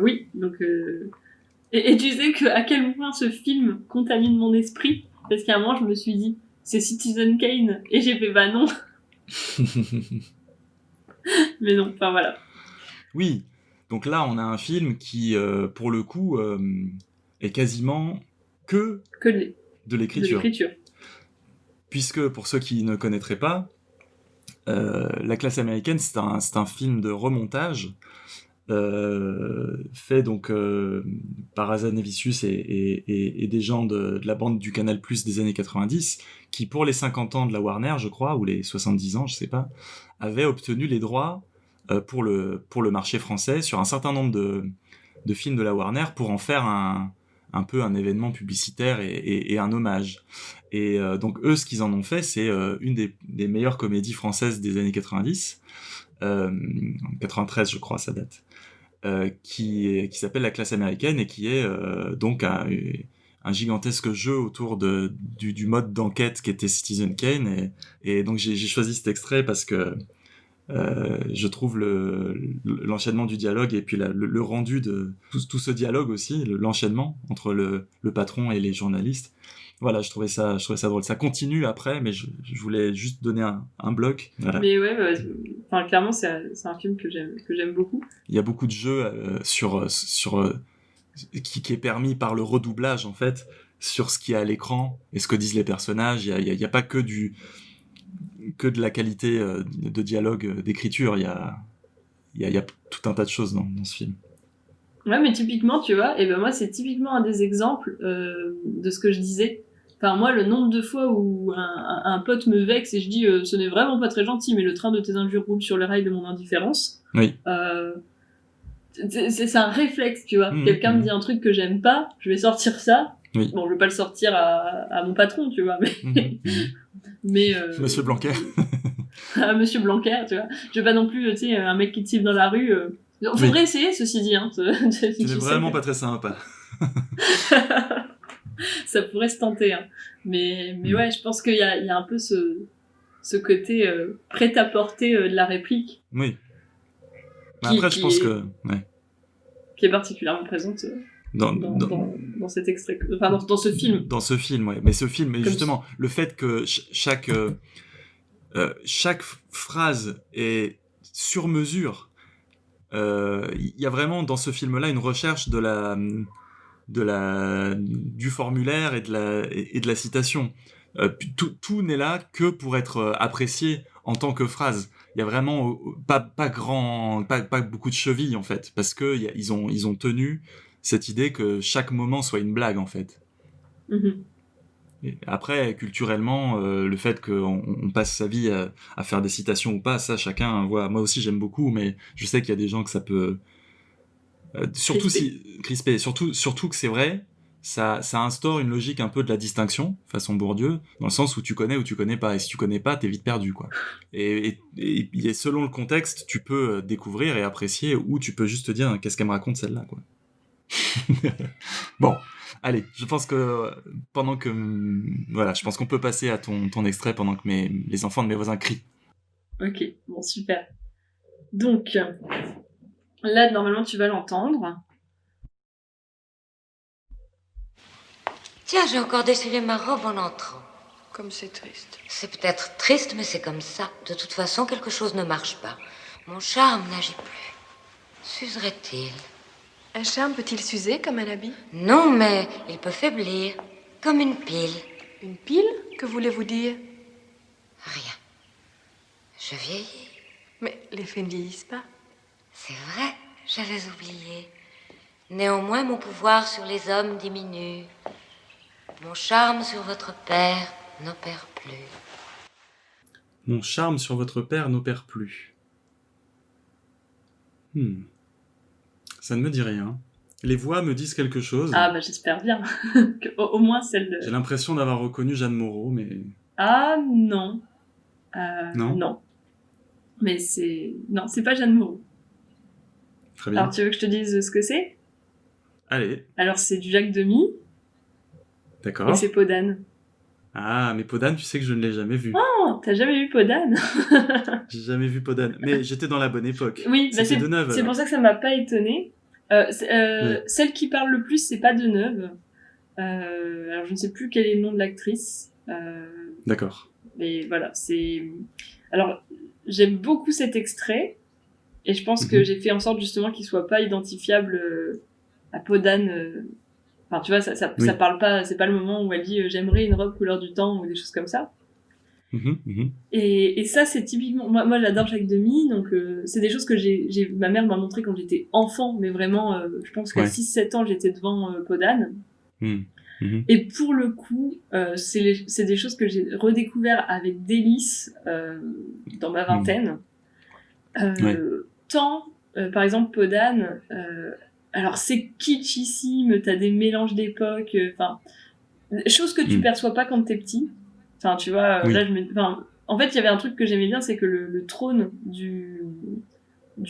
Oui, donc... Et tu sais à quel point ce film contamine mon esprit? Parce qu'à un moment, je me suis dit, c'est Citizen Kane. Et j'ai fait, bah non. Mais non, enfin voilà. Oui, donc là on a un film qui, pour le coup, est quasiment que de l'écriture. Puisque, pour ceux qui ne connaîtraient pas, La Classe américaine, c'est un film de remontage fait donc par Azanavicius et des gens de la bande du Canal+ des années 90, qui pour les 50 ans de la Warner, je crois, ou les 70 ans, je sais pas, avaient obtenu les droits pour le marché français sur un certain nombre de films de la Warner pour en faire un peu un événement publicitaire et un hommage. Et donc eux, ce qu'ils en ont fait, c'est une des meilleures comédies françaises des années 90, 93 je crois, ça date, qui s'appelle La Classe américaine et qui est donc un gigantesque jeu autour du mode d'enquête qu'était Citizen Kane. Et donc j'ai choisi cet extrait parce que je trouve l'enchaînement du dialogue et puis le rendu de tout ce dialogue aussi, l'enchaînement entre le patron et les journalistes. Voilà, je trouvais ça drôle. Ça continue après, mais je voulais juste donner un bloc. Voilà. Mais ouais, enfin, clairement, c'est un film que j'aime beaucoup. Il y a beaucoup de jeux qui est permis par le redoublage, en fait, sur ce qu'il y a à l'écran et ce que disent les personnages. Il y a pas que de la qualité de dialogue, d'écriture. Il y a tout un tas de choses dans ce film. Ouais, mais typiquement, tu vois, et ben moi, c'est typiquement un des exemples de ce que je disais. Enfin, moi, le nombre de fois où un pote me vexe et je dis ce n'est vraiment pas très gentil, mais le train de tes injures roule sur les rails de mon indifférence. Oui. C'est un réflexe, tu vois. Quelqu'un me dit un truc que j'aime pas, je vais sortir ça. Oui. Bon, je vais pas le sortir à mon patron, tu vois, mais... mais Monsieur Blanquer. à Monsieur Blanquer, tu vois. Je vais pas non plus, tu sais, un mec qui te siffle dans la rue... Faudrait essayer, ceci dit. Hein, Tu n'es vraiment pas très sympa. Ça pourrait se tenter. Hein. Mais ouais, je pense qu'il y a un peu ce côté prêt-à-porter de la réplique. Oui. Après, je pense que... Ouais. Qui est particulièrement présente dans cet extrait... Enfin, dans ce film. Dans ce film, ouais. Mais ce film, et justement, le fait que chaque phrase est sur mesure... Il y a vraiment dans ce film-là une recherche du formulaire et de la citation. Tout n'est là que pour être apprécié en tant que phrase. Il y a vraiment pas beaucoup de chevilles en fait, parce que ils ont tenu cette idée que chaque moment soit une blague en fait. Et après, culturellement, le fait qu'on passe sa vie à faire des citations ou pas, ça, chacun voit. Moi aussi, j'aime beaucoup, mais je sais qu'il y a des gens que ça peut... surtout crispé. Surtout que c'est vrai, ça instaure une logique un peu de la distinction, façon Bourdieu, dans le sens où tu connais ou tu connais pas. Et si tu connais pas, t'es vite perdu, quoi. Et selon le contexte, tu peux découvrir et apprécier, ou tu peux juste te dire, qu'est-ce qu'elle me raconte celle-là, quoi. Bon. Allez, je pense que je pense qu'on peut passer à ton extrait pendant que les enfants de mes voisins crient. Ok, bon, super. Donc, là, normalement, tu vas l'entendre. Tiens, j'ai encore déchiré ma robe en entrant. Comme c'est triste. C'est peut-être triste, mais c'est comme ça. De toute façon, quelque chose ne marche pas. Mon charme n'agit plus. S'userait-il ? Un charme peut-il s'user comme un habit ? Non, mais il peut faiblir, comme une pile. Une pile ? Que voulez-vous dire ? Rien. Je vieillis. Mais les faits ne vieillissent pas. C'est vrai, j'avais oublié. Néanmoins, mon pouvoir sur les hommes diminue. Mon charme sur votre père n'opère plus. Mon charme sur votre père n'opère plus. Ça ne me dit rien. Les voix me disent quelque chose. Ah bah j'espère bien. Au moins celle de... J'ai l'impression d'avoir reconnu Jeanne Moreau, mais... Ah non. Non. Non. Mais c'est... Non, c'est pas Jeanne Moreau. Très bien. Alors tu veux que je te dise ce que c'est ? Allez, Alors c'est du Jacques Demy d'accord. et c'est Podane. Ah, mais Podane, tu sais que je ne l'ai jamais vu. Oh, t'as jamais vu Podane ? J'ai jamais vu Podane. Mais j'étais dans la bonne époque. Oui, bah C'était Deneuve. c'est alors. pour ça que ça m'a pas étonnée. Celle qui parle le plus, c'est pas Deneuve. Alors je ne sais plus quel est le nom de l'actrice. D'accord. Mais voilà, c'est... Alors, j'aime beaucoup cet extrait, et je pense que j'ai fait en sorte justement qu'il soit pas identifiable à Podane. Enfin, tu vois, ça parle pas, c'est pas le moment où elle dit j'aimerais une robe couleur du temps ou des choses comme ça. Et ça, c'est typiquement... Moi j'adore Jacques Demy, donc c'est des choses que ma mère m'a montré quand j'étais enfant, mais vraiment, je pense qu'à 6-7 ans, j'étais devant Podane. Et pour le coup, c'est des choses que j'ai redécouvert avec délice dans ma vingtaine. Tant, par exemple, Podane, alors c'est kitschissime, t'as des mélanges d'époques, enfin, choses que tu perçois pas quand t'es petit. Enfin, tu vois, là, en fait, il y avait un truc que j'aimais bien, c'est que le trône du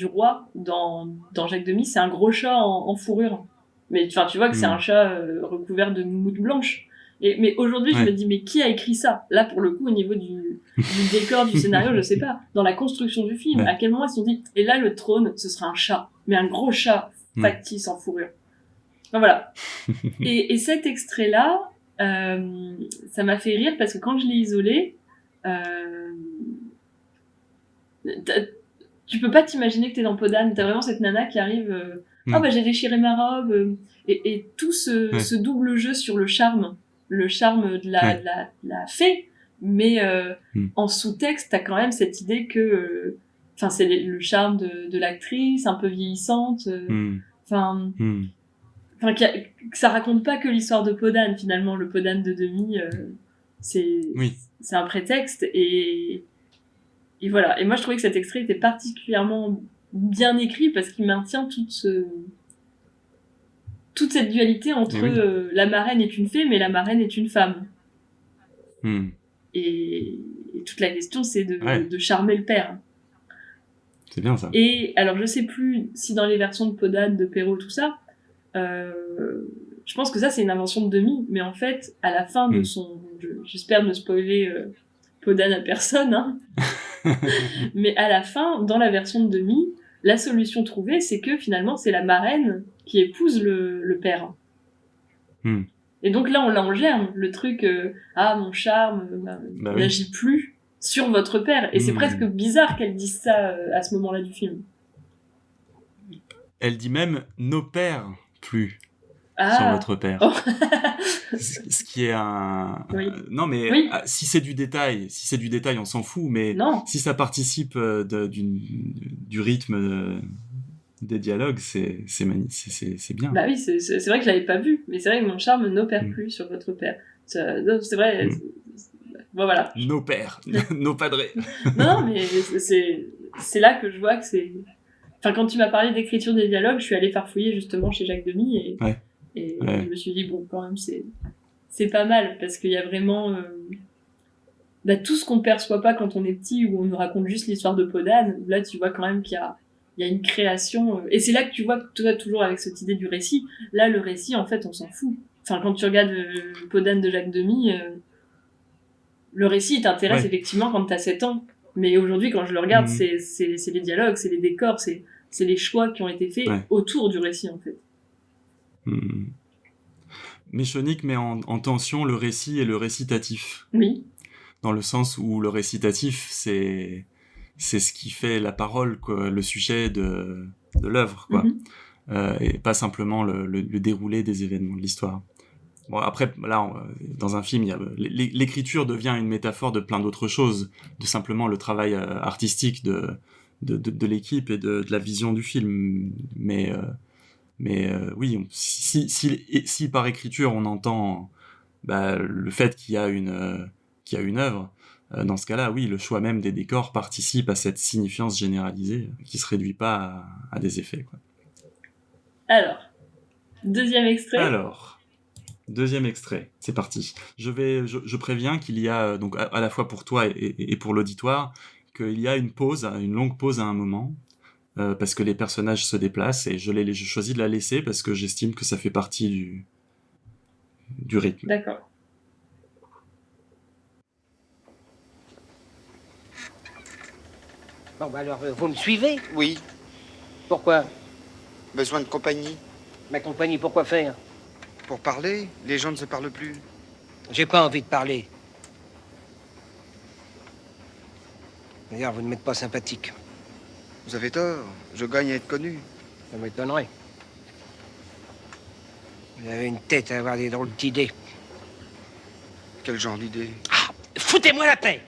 roi dans Jacques Demy, c'est un gros chat en fourrure. Mais enfin, tu vois que c'est un chat recouvert de moumoute blanche. Mais aujourd'hui, je me dis, mais qui a écrit ça ? Là, pour le coup, au niveau du décor, du scénario, je sais pas. Dans la construction du film, à quel moment ils se sont dit, et là, le trône, ce sera un chat. Mais un gros chat factice en fourrure. Enfin, voilà. Et cet extrait-là, ça m'a fait rire parce que quand je l'ai isolé, tu peux pas t'imaginer que t'es dans Podane. T'as vraiment cette nana qui arrive, oh bah j'ai déchiré ma robe, et tout ce double jeu sur le charme de la fée, mais en sous-texte, t'as quand même cette idée que, enfin, c'est le charme de l'actrice, un peu vieillissante, enfin, que ça raconte pas que l'histoire de Podane, finalement. Le Podane de Demy, c'est un prétexte, et voilà. Et moi, je trouvais que cet extrait était particulièrement bien écrit parce qu'il maintient toute cette dualité entre la marraine est une fée, mais la marraine est une femme. Et toute la question, c'est de charmer le père. C'est bien ça. Et alors, je sais plus si dans les versions de Podane, de Perrault, tout ça, je pense que ça, c'est une invention de Demy, mais en fait, à la fin de son... J'espère ne spoiler Podane à personne, hein. Mais à la fin, dans la version de Demy, la solution trouvée, c'est que finalement, c'est la marraine qui épouse le père. Et donc là, on l'a en germe, le truc, mon charme n'agit plus sur votre père. Et c'est presque bizarre qu'elle dise ça à ce moment-là du film. Elle dit même « n'opère plus » sur votre père. Oh. Ce qui est un... Non, mais oui. Si c'est du détail, on s'en fout, mais si ça participe du rythme des dialogues, c'est bien. Bah oui, c'est vrai que je l'avais pas vu, mais c'est vrai que mon charme n'opère plus sur votre père. C'est vrai. Bon, voilà. Nos pères, nos padrés. Non, mais c'est là que je vois que c'est... Enfin, quand tu m'as parlé d'écriture des dialogues, je suis allée farfouiller justement chez Jacques Demy et je me suis dit, bon, quand même, c'est pas mal, parce qu'il y a vraiment tout ce qu'on ne perçoit pas quand on est petit, où on nous raconte juste l'histoire de Podane. Là, tu vois quand même qu'il y a une création, et c'est là que tu vois, toi, toujours avec cette idée du récit, là, le récit, en fait, on s'en fout. Enfin, quand tu regardes Podane de Jacques Demy, le récit, il t'intéresse effectivement quand t'as 7 ans. Mais aujourd'hui, quand je le regarde, c'est les dialogues, c'est les décors, c'est les choix qui ont été faits autour du récit, en fait. Méchonique met en tension le récit et le récitatif. Oui. Dans le sens où le récitatif, c'est ce qui fait la parole, quoi, le sujet de l'œuvre, quoi. Et pas simplement le déroulé des événements de l'histoire. Bon, après, là, dans un film, l'écriture devient une métaphore de plein d'autres choses, de simplement le travail artistique de l'équipe et de la vision du film. Mais oui, si par écriture on entend le fait qu'il y a une œuvre, dans ce cas-là, oui, le choix même des décors participe à cette signifiance généralisée qui se réduit pas à des effets, quoi. Alors, deuxième extrait, c'est parti. Je préviens qu'il y a, donc à la fois pour toi et pour l'auditoire, qu'il y a une longue pause à un moment, parce que les personnages se déplacent, et je choisis de la laisser parce que j'estime que ça fait partie du rythme. D'accord. Bon, bah alors, vous me suivez? Oui, Pourquoi? besoin de compagnie. Ma compagnie, pourquoi faire? Pour parler, les gens ne se parlent plus. J'ai pas envie de parler. D'ailleurs, vous ne m'êtes pas sympathique. Vous avez tort, je gagne à être connu. Ça m'étonnerait. Vous avez une tête à avoir des drôles d'idées. Quel genre d'idée? Ah, foutez-moi la paix!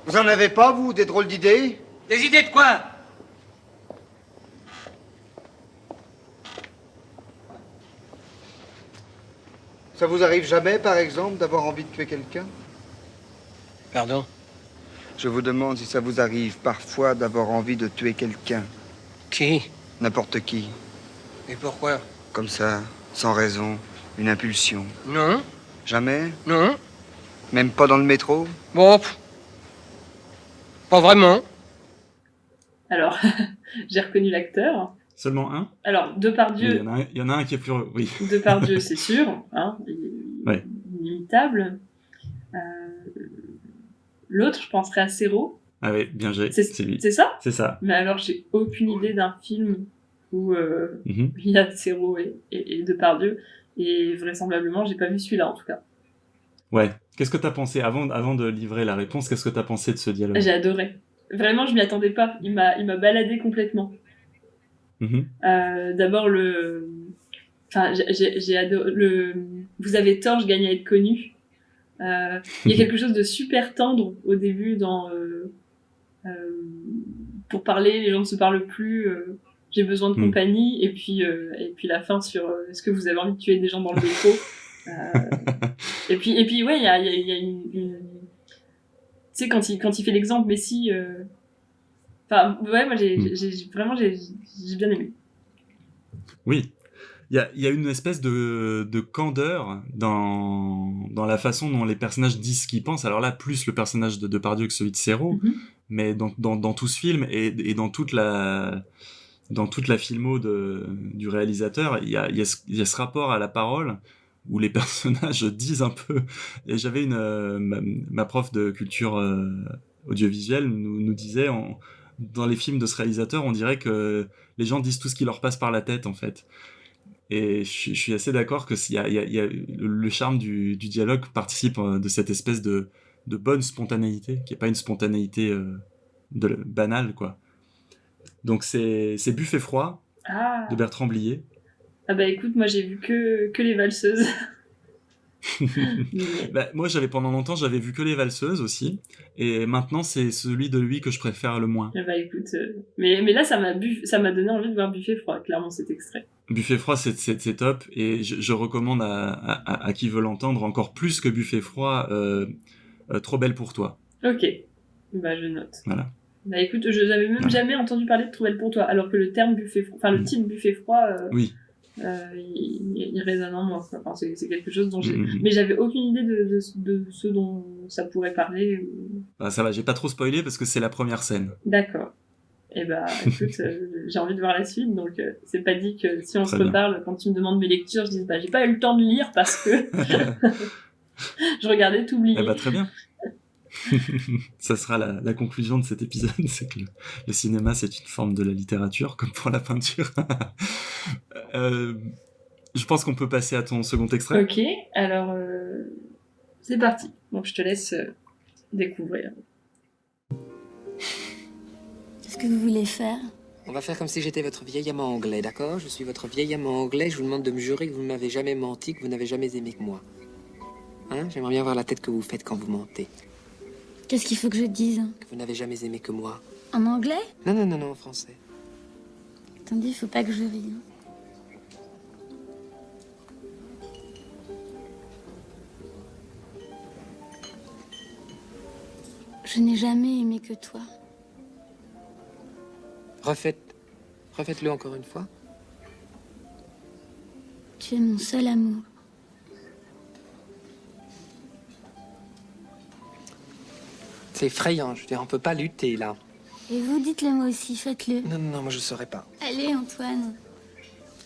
Vous en avez pas, vous, des drôles d'idées? Des idées de quoi? Ça vous arrive jamais, par exemple, d'avoir envie de tuer quelqu'un? Pardon? Je vous demande si ça vous arrive parfois d'avoir envie de tuer quelqu'un. Qui? N'importe qui. Et pourquoi? Comme ça, sans raison, une impulsion. Non? Jamais? Non? Même pas dans le métro? Bon, pas vraiment. Alors, j'ai reconnu l'acteur. Seulement un? Alors, Depardieu... Il y en a un qui est plus... Oui. Depardieu, c'est sûr, hein, Ouais. inimitable. L'autre, je penserais à Serrault. Ah oui, bien joué, c'est lui. C'est ça? C'est ça. Mais alors, j'ai aucune idée d'un film où il y a Serrault et Depardieu. Et vraisemblablement, j'ai pas vu celui-là, en tout cas. Ouais. Qu'est-ce que t'as pensé, avant de livrer la réponse, qu'est-ce que t'as pensé de ce dialogue? J'ai adoré. Vraiment, je m'y attendais pas. Il m'a baladé complètement. D'abord, enfin, j'ai adoré vous avez tort, je gagne à être connu. Il y a quelque chose de super tendre au début dans pour parler, les gens ne se parlent plus, j'ai besoin de compagnie, et puis la fin sur est-ce que vous avez envie de tuer des gens dans le métro. et puis ouais, il y a une tu sais, quand il fait l'exemple, mais si enfin ouais, moi j'ai bien aimé. Oui. Il y a une espèce de candeur dans la façon dont les personnages disent ce qu'ils pensent. Alors là, plus le personnage de Depardieu que celui de Serrault, mais dans tout ce film et dans toute la filmo du réalisateur, il y a ce rapport à la parole où les personnages disent un peu. Et j'avais ma prof de culture audiovisuelle nous disait, dans les films de ce réalisateur, on dirait que les gens disent tout ce qui leur passe par la tête, en fait. Et je suis assez d'accord que il y a le charme du dialogue participe de cette espèce de bonne spontanéité, qui est pas une spontanéité banale, quoi. Donc c'est Buffet froid de Bertrand Blier. Ah bah écoute, moi j'ai vu que les valseuses. Bah, moi pendant longtemps j'avais vu que les valseuses aussi, et maintenant c'est celui de lui que je préfère le moins. Bah écoute, mais là ça m'a donné envie de voir Buffet froid, clairement, cet extrait. Buffet froid c'est top, et je recommande à qui veut l'entendre encore plus que Buffet froid, Trop belle pour toi. Ok, bah je note. Voilà. Bah écoute, je n'avais même jamais entendu parler de Trop belle pour toi, alors que le terme Buffet froid, enfin le titre Buffet froid, oui. Il résonne en moi. Enfin, c'est quelque chose dont mais j'avais aucune idée de ce dont ça pourrait parler. Bah, ça va, j'ai pas trop spoilé parce que c'est la première scène. D'accord. Et bah écoute, j'ai envie de voir la suite, donc c'est pas dit que si on se reparle, quand tu me demandes mes lectures, je dis bah j'ai pas eu le temps de lire parce que je regardais tout oublier. Eh bah très bien. Ça sera la conclusion de cet épisode, c'est que le cinéma c'est une forme de la littérature, comme pour la peinture. Je pense qu'on peut passer à ton second extrait. Ok, alors c'est parti. Donc je te laisse découvrir. Qu'est-ce que vous voulez faire? On va faire comme si j'étais votre vieil amant anglais, d'accord? Je suis votre vieil amant anglais, je vous demande de me jurer que vous ne m'avez jamais menti, que vous n'avez jamais aimé que moi. Hein? J'aimerais bien voir la tête que vous faites quand vous mentez. Qu'est-ce qu'il faut que je dise? Que vous n'avez jamais aimé que moi. En anglais? Non, en français. Attendez, faut pas que je rie. Je n'ai jamais aimé que toi. Refaites-le encore une fois. Tu es mon seul amour. C'est effrayant, je veux dire, on peut pas lutter, là. Et vous, dites-le moi aussi, faites-le. Non, moi je saurais pas. Allez, Antoine.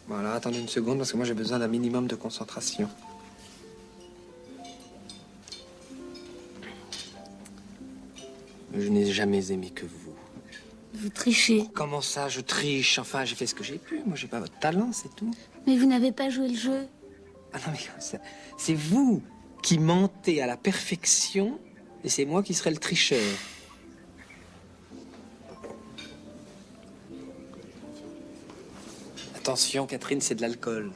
Voilà, attendez une seconde, parce que moi j'ai besoin d'un minimum de concentration. Je n'ai jamais aimé que vous. Vous trichez. Comment ça, je triche? Enfin, j'ai fait ce que j'ai pu. Moi, j'ai pas votre talent, c'est tout. Mais vous n'avez pas joué le jeu. Ah non, mais comme ça, c'est vous qui mentez à la perfection, et c'est moi qui serai le tricheur. Attention, Catherine, c'est de l'alcool.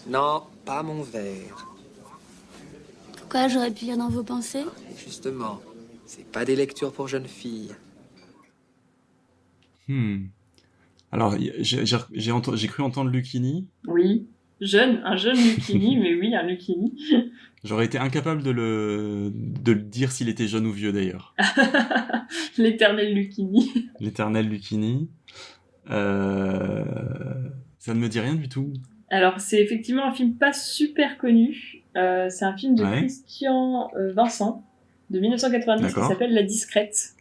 Non, pas mon verre. Pourquoi j'aurais pu lire dans vos pensées? Justement, c'est pas des lectures pour jeunes filles. Alors, j'ai cru entendre Lucchini. Oui, un jeune Lucchini, mais oui, un Lucchini. J'aurais été incapable de le dire s'il était jeune ou vieux, d'ailleurs. L'éternel Lucchini. L'éternel Lucchini. Ça ne me dit rien du tout. Alors, c'est effectivement un film pas super connu. C'est un film de Christian Vincent, de 1990, qui s'appelle La Discrète.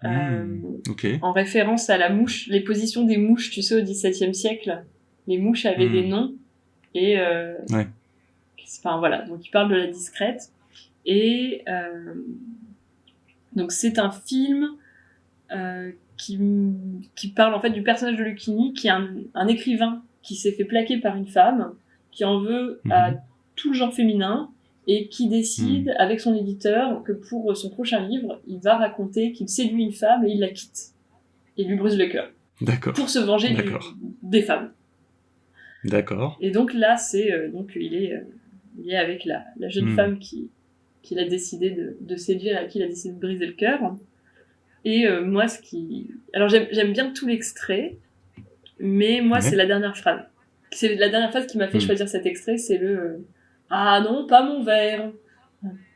En référence à la mouche, les positions des mouches, tu sais, au XVIIe siècle. Les mouches avaient des noms. Et enfin, voilà, donc il parle de La Discrète. Et donc c'est un film qui parle en fait du personnage de Lucchini, qui est un écrivain qui s'est fait plaquer par une femme, qui en veut à tout le genre féminin, et qui décide avec son éditeur que pour son prochain livre, il va raconter qu'il séduit une femme et il la quitte. Et lui brise le cœur. D'accord. Pour se venger des femmes. D'accord. Et donc là, donc il est avec la jeune femme qu'il a décidé de séduire, à qui il a décidé de briser le cœur. Et moi, alors j'aime bien tout l'extrait, mais moi c'est la dernière phrase. C'est la dernière phrase qui m'a fait choisir cet extrait, c'est le ah non, pas mon verre.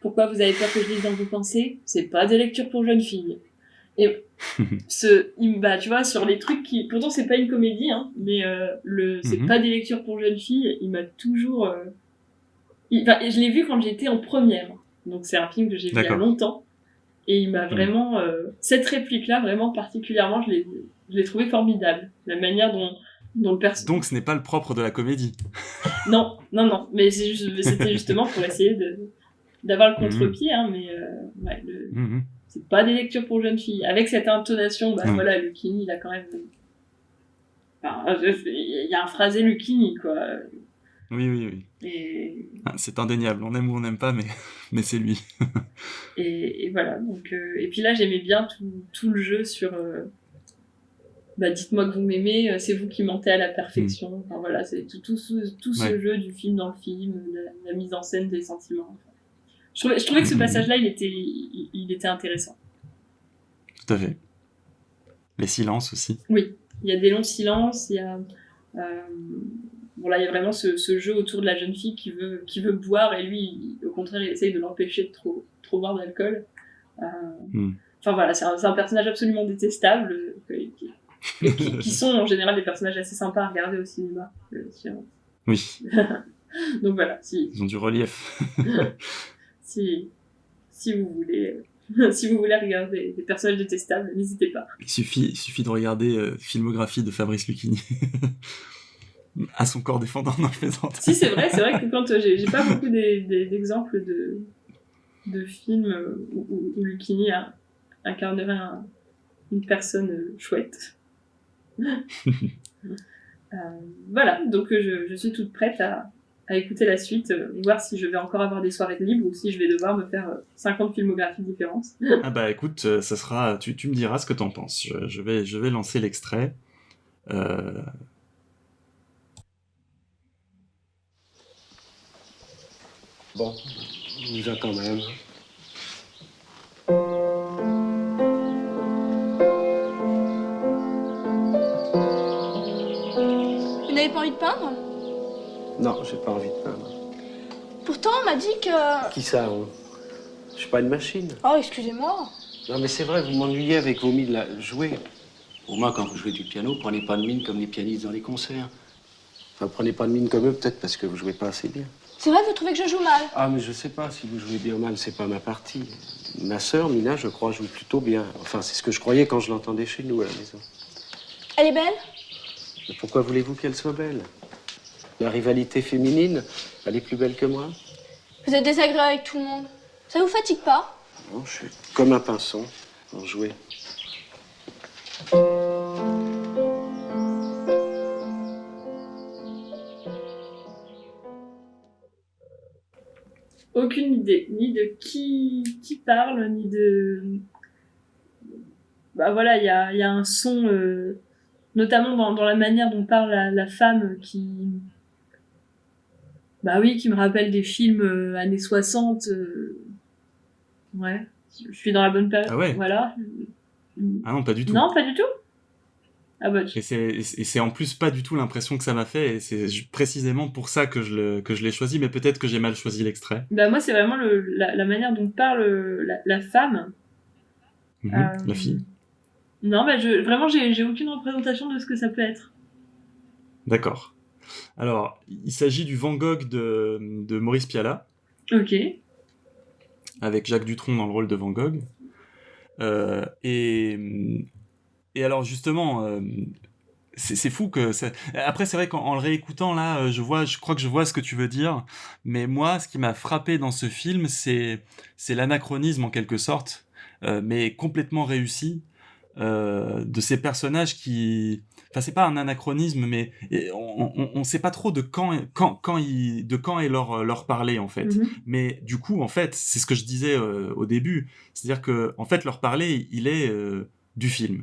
Pourquoi vous avez peur que je lise dans vos pensées? C'est pas des lectures pour jeunes filles. Et tu vois, sur les trucs pourtant c'est pas une comédie, hein, mais c'est pas des lectures pour jeunes filles, il m'a toujours je l'ai vu quand j'étais en première. Donc c'est un film que j'ai vu il y a longtemps. Et il m'a vraiment... cette réplique-là, vraiment particulièrement, je l'ai trouvé formidable. La manière dont le personnage... Donc ce n'est pas le propre de la comédie. Non. Mais c'était justement pour essayer d'avoir le contre-pied. Hein, mais c'est pas des lectures pour jeunes filles. Avec cette intonation, voilà, Lucchini, il a quand même... il y a un phrasé Lucchini, quoi. Oui. Et... c'est indéniable, on aime ou on n'aime pas, mais c'est lui. et voilà, donc... et puis là, j'aimais bien tout le jeu sur... dites-moi que vous m'aimez, c'est vous qui mentez à la perfection. Enfin voilà, c'est tout ce jeu du film dans le film, la mise en scène des sentiments. Enfin, je trouvais que ce passage-là, il était intéressant. Tout à fait. Les silences aussi. Oui, il y a des longs silences, il y a... Bon là, il y a vraiment ce jeu autour de la jeune fille qui veut boire, et lui, au contraire, il essaye de l'empêcher de trop boire d'alcool. Enfin voilà, c'est un personnage absolument détestable, qui sont en général des personnages assez sympas à regarder au cinéma. Oui. Donc voilà. Ils ont du relief. si vous voulez... si vous voulez regarder des personnages détestables, n'hésitez pas. Il suffit de regarder filmographie de Fabrice Lucchini. À son corps défendant, non, je plaisante. Si, c'est vrai que quand j'ai pas beaucoup d'exemples de films où Lucchini incarnerait une personne chouette. Voilà, donc je suis toute prête à écouter la suite, voir si je vais encore avoir des soirées de libre ou si je vais devoir me faire 50 filmographies différentes. Ah bah écoute, ça sera, tu me diras ce que t'en penses. Je vais lancer l'extrait. Bon, on y va quand même. Vous n'avez pas envie de peindre? Non, j'ai pas envie de peindre. Pourtant, on m'a dit que... Qui ça? Je suis pas une machine. Oh, excusez-moi. Non, mais c'est vrai, vous m'ennuyez avec vos mille à jouer. Au moins, quand vous jouez du piano, prenez pas de mine comme les pianistes dans les concerts. Enfin, prenez pas de mine comme eux, peut-être parce que vous jouez pas assez bien. C'est vrai, vous trouvez que je joue mal? Ah, mais je sais pas si vous jouez bien ou mal, c'est pas ma partie. Ma sœur, Mina, je crois, joue plutôt bien. Enfin, c'est ce que je croyais quand je l'entendais chez nous à la maison. Elle est belle? Mais pourquoi voulez-vous qu'elle soit belle? La rivalité féminine, elle est plus belle que moi? Vous êtes désagréable avec tout le monde. Ça vous fatigue pas? Non, je suis comme un pinson pour jouer. Aucune idée, ni de qui parle, ni de... Bah voilà, il y a un son, notamment dans la manière dont parle la femme qui... Bah oui, qui me rappelle des films années 60. Ouais, je suis dans la bonne période. Ah ouais. Voilà. Ah non, pas du tout. Non, pas du tout. Ah bah, Et c'est en plus pas du tout l'impression que ça m'a fait, et c'est précisément pour ça que je l'ai choisi, mais peut-être que j'ai mal choisi l'extrait. bah moi, c'est vraiment la manière dont parle la femme. La fille. Non, bah vraiment, j'ai aucune représentation de ce que ça peut être. D'accord. Alors, il s'agit du Van Gogh de Maurice Pialat. Ok. Avec Jacques Dutronc dans le rôle de Van Gogh. Et alors justement, c'est fou que ça... Après c'est vrai qu'en le réécoutant là, je crois que je vois ce que tu veux dire, mais moi ce qui m'a frappé dans ce film, c'est l'anachronisme en quelque sorte, mais complètement réussi, de ces personnages qui... Enfin c'est pas un anachronisme, mais on sait pas trop de quand est leur parler en fait. Mm-hmm. Mais du coup en fait, c'est ce que je disais au début, c'est-à-dire que en fait leur parler, il est du film.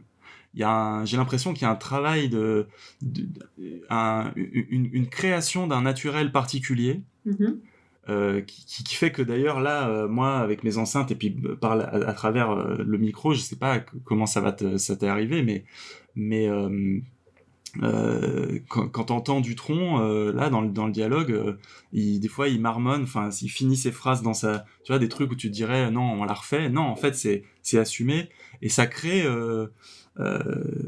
J'ai l'impression qu'il y a un travail une création d'un naturel particulier, qui fait que d'ailleurs là, moi avec mes enceintes et puis à travers le micro, je sais pas comment ça t'est arrivé, mais quand t'entends Dutronc là dans le dialogue, des fois il marmonne, enfin il finit ses phrases dans tu vois, des trucs où tu te dirais non on la refait, non en fait c'est assumé, et ça crée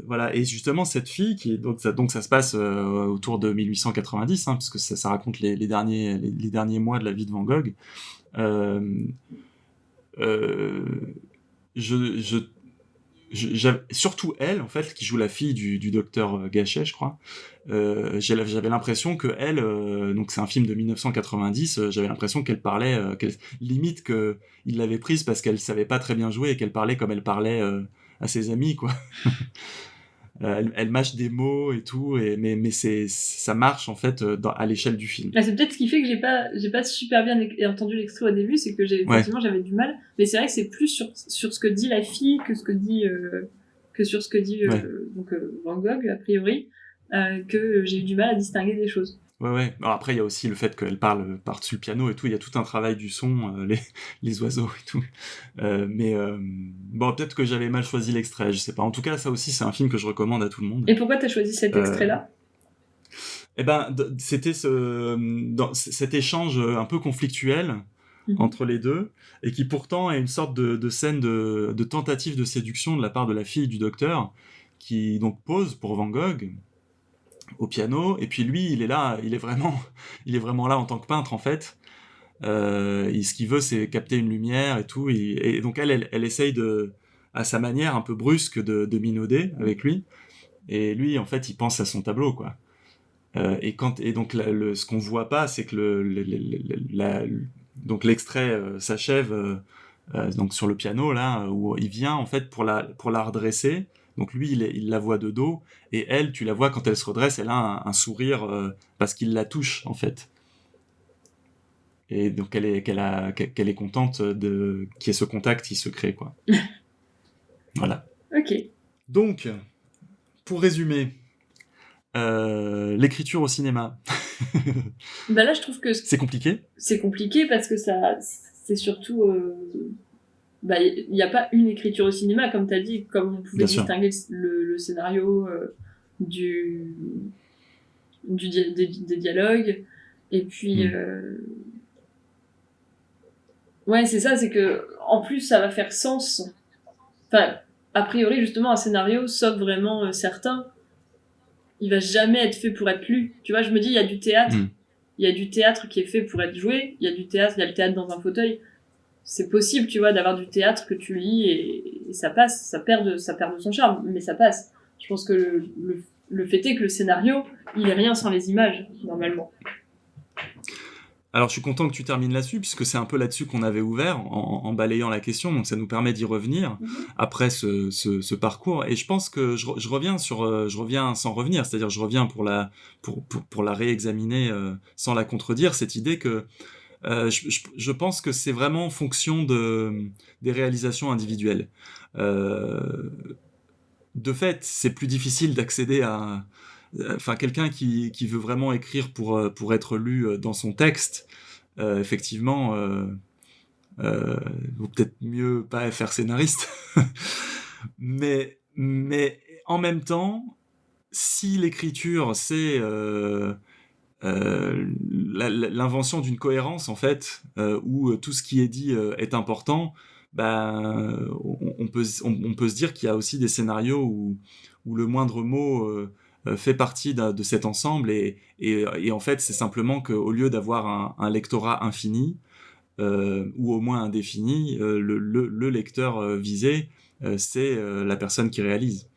voilà. Et justement cette fille donc ça se passe autour de 1890, parce que ça raconte les derniers mois de la vie de Van Gogh. Surtout elle en fait qui joue la fille du docteur Gachet, je crois. J'avais l'impression que elle, donc c'est un film de 1990, j'avais l'impression qu'elle parlait, limite que il l'avait prise parce qu'elle savait pas très bien jouer et qu'elle parlait comme elle parlait à ses amis, quoi. Elle mâche des mots et tout, mais ça marche en fait à l'échelle du film. Ah, c'est peut-être ce qui fait que j'ai pas super bien entendu l'extrait au début, c'est que effectivement j'avais du mal, mais c'est vrai que c'est plus sur ce que dit la fille que sur ce que dit donc Van Gogh a priori, que j'ai eu du mal à distinguer des choses. Ouais. Alors après, il y a aussi le fait qu'elle parle par-dessus le piano et tout. Il y a tout un travail du son, les oiseaux et tout. Bon, peut-être que j'avais mal choisi l'extrait, je sais pas. En tout cas, ça aussi, c'est un film que je recommande à tout le monde. Et pourquoi t'as choisi cet extrait-là ? Eh ben, c'était cet échange un peu conflictuel entre les deux, et qui pourtant est une sorte de scène de tentative de séduction de la part de la fille du docteur, qui donc pose pour Van Gogh au piano, et puis lui il est vraiment là en tant que peintre en fait. Ce qu'il veut c'est capter une lumière et tout, et donc elle essaye à sa manière un peu brusque de minauder avec lui, et lui en fait il pense à son tableau, quoi. Et donc ce qu'on voit pas, c'est que donc l'extrait s'achève donc sur le piano là, où il vient en fait pour la redresser. Donc lui, il la voit de dos, et elle, tu la vois quand elle se redresse, elle a un sourire parce qu'il la touche en fait. Et donc qu'elle est contente qu'il y ait ce contact qui se crée, quoi. Voilà. Ok. Donc, pour résumer, l'écriture au cinéma. Bah là, je trouve que c'est compliqué. C'est compliqué parce que c'est surtout... il n'y a pas une écriture au cinéma, comme tu as dit, comme on pouvait distinguer le scénario des dialogues. Et puis... Ouais, c'est ça, c'est que en plus, ça va faire sens. Enfin, a priori, justement, un scénario, sauf vraiment certains, il va jamais être fait pour être lu. Tu vois, je me dis, il y a du théâtre. Il y a du théâtre qui est fait pour être joué. Il y a le théâtre dans un fauteuil. C'est possible, tu vois, d'avoir du théâtre que tu lis et ça passe. Ça perd de son charme, mais ça passe. Je pense que le fait est que le scénario, il est rien sans les images, normalement. Alors, je suis content que tu termines là-dessus, puisque c'est un peu là-dessus qu'on avait ouvert, en balayant la question, donc ça nous permet d'y revenir après ce parcours. Et je pense que je reviens sans revenir, c'est-à-dire je reviens pour la réexaminer sans la contredire, cette idée que je pense que c'est vraiment en fonction des réalisations individuelles. De fait, c'est plus difficile d'accéder à... Enfin, quelqu'un qui veut vraiment écrire pour être lu dans son texte, effectivement, vaut peut-être mieux pas faire scénariste. mais en même temps, si l'écriture, c'est l'invention d'une cohérence, en fait, où tout ce qui est dit est important, on peut se dire qu'il y a aussi des scénarios où le moindre mot... fait partie de cet ensemble et en fait c'est simplement qu'au lieu d'avoir un lectorat infini ou au moins indéfini, le lecteur visé c'est la personne qui réalise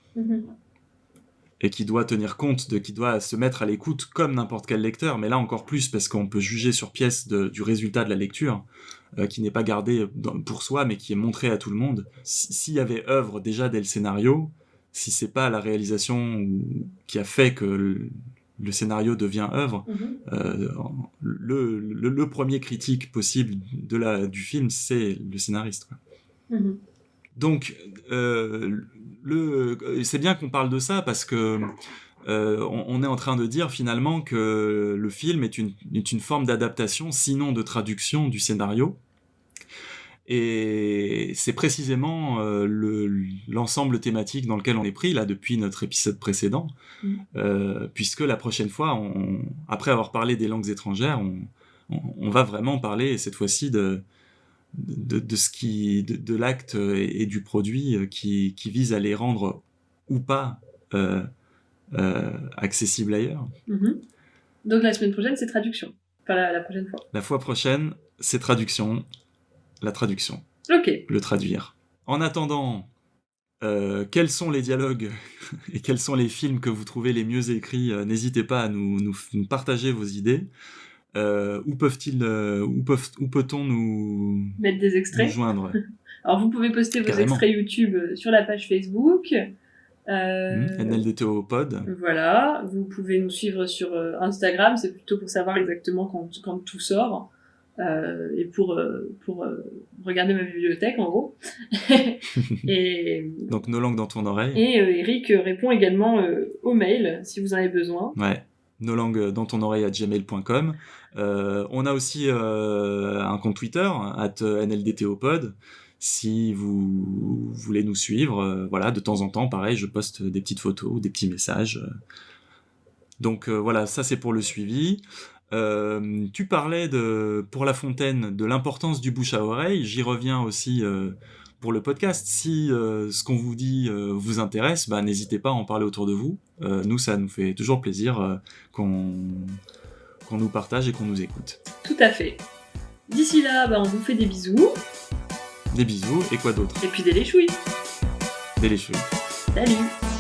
et qui doit tenir compte qui doit se mettre à l'écoute comme n'importe quel lecteur, mais là encore plus parce qu'on peut juger sur pièce du résultat de la lecture qui n'est pas gardé pour soi mais qui est montré à tout le monde. S'il y avait œuvre déjà dès le scénario, si c'est pas la réalisation qui a fait que le scénario devient œuvre, le premier critique possible du film, c'est le scénariste, quoi. Donc, c'est bien qu'on parle de ça parce que on est en train de dire finalement que le film est une forme d'adaptation, sinon de traduction du scénario. Et c'est précisément l'ensemble thématique dans lequel on est pris là depuis notre épisode précédent, puisque la prochaine fois, après avoir parlé des langues étrangères, on va vraiment parler cette fois-ci de l'acte et du produit qui vise à les rendre ou pas accessibles ailleurs. Donc la semaine prochaine, c'est traduction. Enfin, la prochaine fois. La fois prochaine, c'est traduction. La traduction. Ok. Le traduire. En attendant, quels sont les dialogues et quels sont les films que vous trouvez les mieux écrits, n'hésitez pas à nous partager vos idées. Où peut-on nous mettre des extraits, nous joindre? Alors vous pouvez poster vos extraits YouTube sur la page Facebook. NLDTO Pod. Voilà, vous pouvez nous suivre sur Instagram, c'est plutôt pour savoir exactement quand tout sort. Et pour regarder ma bibliothèque en gros. Et donc nos langues dans ton oreille. Et Eric répond également aux mails si vous en avez besoin. Ouais, nos langues dans ton oreille @gmail.com. On a aussi un compte Twitter @NLDTOpod. Si vous voulez nous suivre, voilà, de temps en temps, pareil, je poste des petites photos ou des petits messages. Donc voilà, ça c'est pour le suivi. Tu parlais pour La Fontaine de l'importance du bouche à oreille. J'y reviens aussi pour le podcast. Si ce qu'on vous dit vous intéresse, n'hésitez pas à en parler autour de vous. Nous, ça nous fait toujours plaisir qu'on nous partage et qu'on nous écoute. Tout à fait. D'ici là, on vous fait des bisous. Des bisous, et quoi d'autre? Et puis des léchouilles. Des léchouilles. Salut.